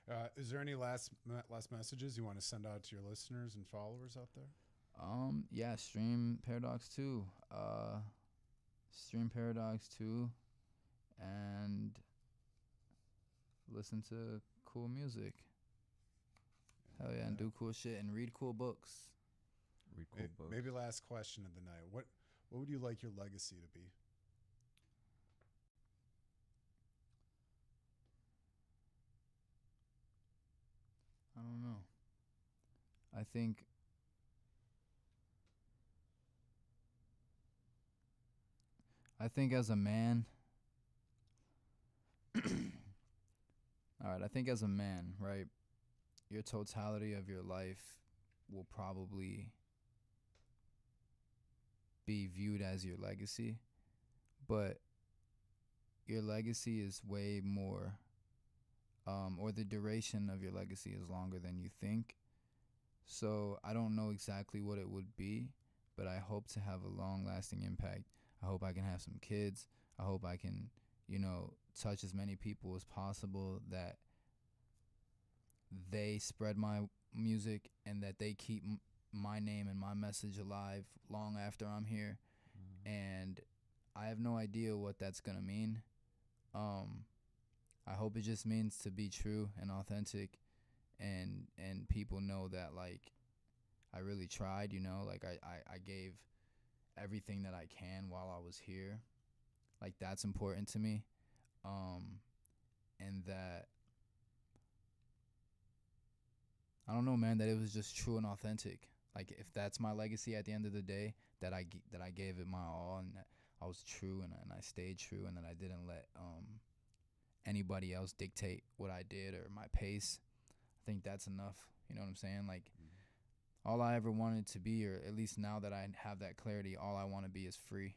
man. Is there any last messages you want to send out to your listeners and followers out there? Yeah, stream Paradox 2. Stream Paradox 2 and listen to cool music. Hell yeah, and do cool shit and read cool books. Read cool books. Maybe last question of the night. What would you like your legacy to be? I don't know. I think as a man, all right, I think as a man, right, your totality of your life will probably be viewed as your legacy, but your legacy is way more, or the duration of your legacy is longer than you think. So I don't know exactly what it would be, but I hope to have a long-lasting impact. I hope I can have some kids. I hope I can, touch as many people as possible, that they spread my music and that they keep my name and my message alive long after I'm here. And I have no idea what that's going to mean. I hope it just means to be true and authentic, and people know that, like, I really tried, like I gave everything that I can while I was here. Like, that's important to me. And that, I don't know, man, that it was just true and authentic. Like, if that's my legacy at the end of the day, that I gave it my all, and that I was true, and I stayed true, and that I didn't let anybody else dictate what I did or my pace. I think that's enough. You know what I'm saying? Like, all I ever wanted to be, or at least now that I have that clarity, all I want to be is free.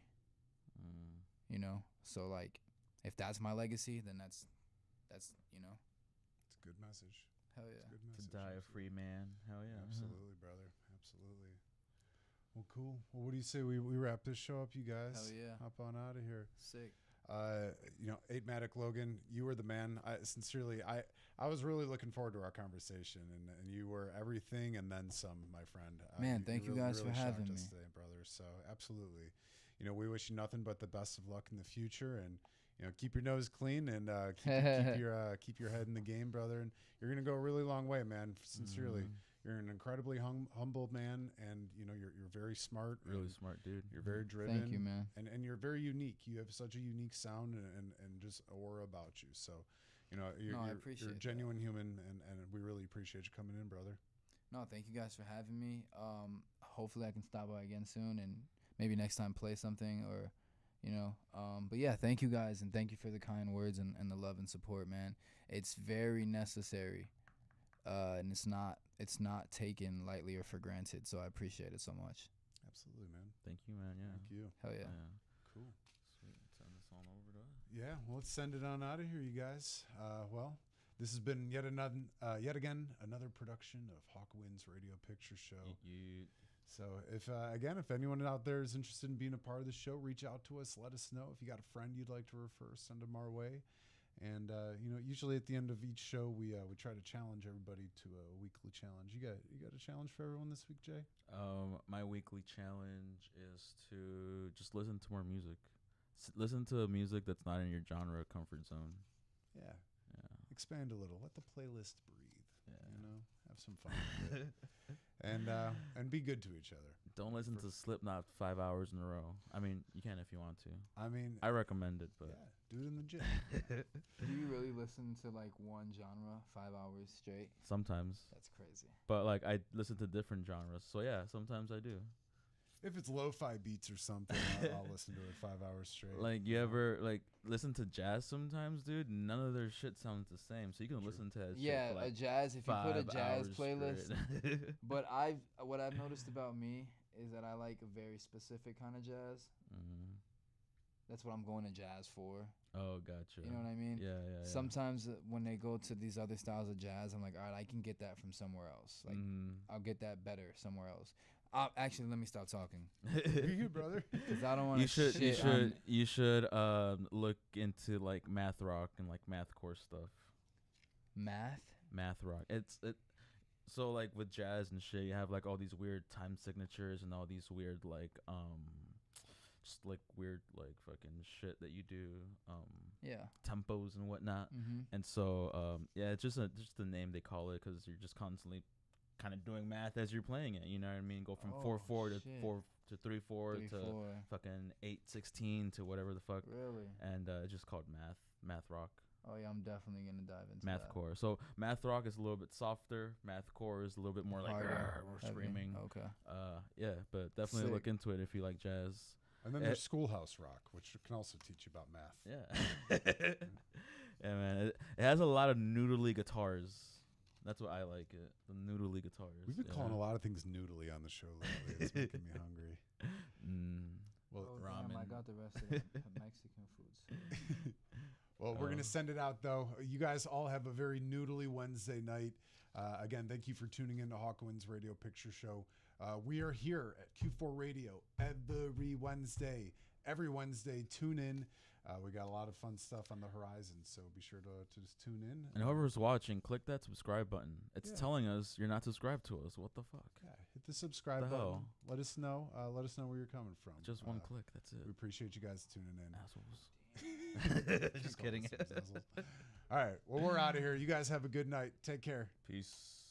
So, like, if that's my legacy, then that's It's a good message. Hell yeah. It's a good To message. die a free man. Hell yeah. Absolutely, brother. Absolutely. Well, cool. Well, what do you say we wrap this show up, you guys? Hell yeah. Hop on out of here. Sick. 8MatikLogan, you were the man. I was really looking forward to our conversation, and you were everything and then some, my friend. Man, thank you guys for having shocked us me today, brother. So absolutely, we wish you nothing but the best of luck in the future, and keep your nose clean, and keep your head in the game, brother. And you're gonna go a really long way, man. Sincerely. You're an incredibly humble man, and you're very smart. Really smart dude. You're very driven. Thank you, man. And you're very unique. You have such a unique sound and just aura about you. So, you're a genuine human, and we really appreciate you coming in, brother. No, thank you guys for having me. Hopefully I can stop by again soon, and maybe next time play something, or but yeah, thank you guys, and thank you for the kind words and the love and support, man. It's very necessary. And it's not taken lightly or for granted, so I appreciate it so much. Absolutely, man. Thank you, man. Yeah. Thank you. Hell yeah. Cool. Sweet. Send this on over to us. Yeah, well, let's send it on out of here, you guys. Well, this has been yet again another production of Hawkwind's Radio Picture Show. So if anyone out there is interested in being a part of the show, reach out to us. Let us know. If you got a friend you'd like to refer, send them our way. And usually at the end of each show, we try to challenge everybody to a weekly challenge. You got a challenge for everyone this week, Jay? My weekly challenge is to just listen to more music. Listen to music that's not in your genre comfort zone. Yeah. Expand a little. Let the playlist breathe. Yeah. Have some fun with it. And be good to each other. Don't listen to Slipknot 5 hours in a row. I mean, you can if you want to. I mean, I recommend it, but do it in the gym. Do you really listen to like one genre 5 hours straight? Sometimes. That's crazy. But like I listen to different genres, so yeah, sometimes I do. If it's lo-fi beats or something, I'll listen to it 5 hours straight. Like, you ever listen to jazz sometimes, dude? None of their shit sounds the same, so you can listen to that shit for, like, a jazz. If you put a 5 jazz hours playlist. straight. But what I've noticed about me is that I like a very specific kind of jazz. Mm-hmm. That's what I'm going to jazz for. Oh, gotcha. You know what I mean? Yeah. Sometimes when they go to these other styles of jazz, I'm like, all right, I can get that from somewhere else. Like, I'll get that better somewhere else. Actually, let me stop talking. You, brother. Because I don't want to. You should look into like math rock and like mathcore stuff. Math rock. So like with jazz and shit, you have like all these weird time signatures and all these weird like just like weird like fucking shit that you do tempos and whatnot. And so it's just the name they call it, because you're just constantly kind of doing math as you're playing it, you know what I mean? Go from 4/4 to 4 to 3/4 to fucking 8/16 to whatever the fuck. Really? And it's just called math rock. Oh yeah, I'm definitely gonna dive into mathcore. So math rock is a little bit softer. Mathcore is a little bit more like we're screaming. Okay. But definitely look into it if you like jazz. And then there's Schoolhouse Rock, which can also teach you about math. Yeah. Yeah, man. It has a lot of noodly guitars. That's what I like it. The noodly guitars. We've been calling a lot of things noodly on the show lately. It's making me hungry. Well, Oh, damn, I ramen. got the rest of the Mexican food. So. well, we're gonna Oh. send it out though. You guys all have a very noodly Wednesday night. Again, thank you for tuning in to Hawkwind's Radio Picture Show. We are here at Q4 Radio every Wednesday. Every Wednesday, tune in. We got a lot of fun stuff on the horizon, so be sure to just tune in. And whoever's watching, click that subscribe button. It's Yeah. telling us you're not subscribed to us. What the fuck? Yeah, hit the subscribe The button. hell? Let us know. Let us know where you're coming from. Just one click. That's it. We appreciate you guys tuning in. Assholes. Just kidding. All right. Well, we're out of here. You guys have a good night. Take care. Peace.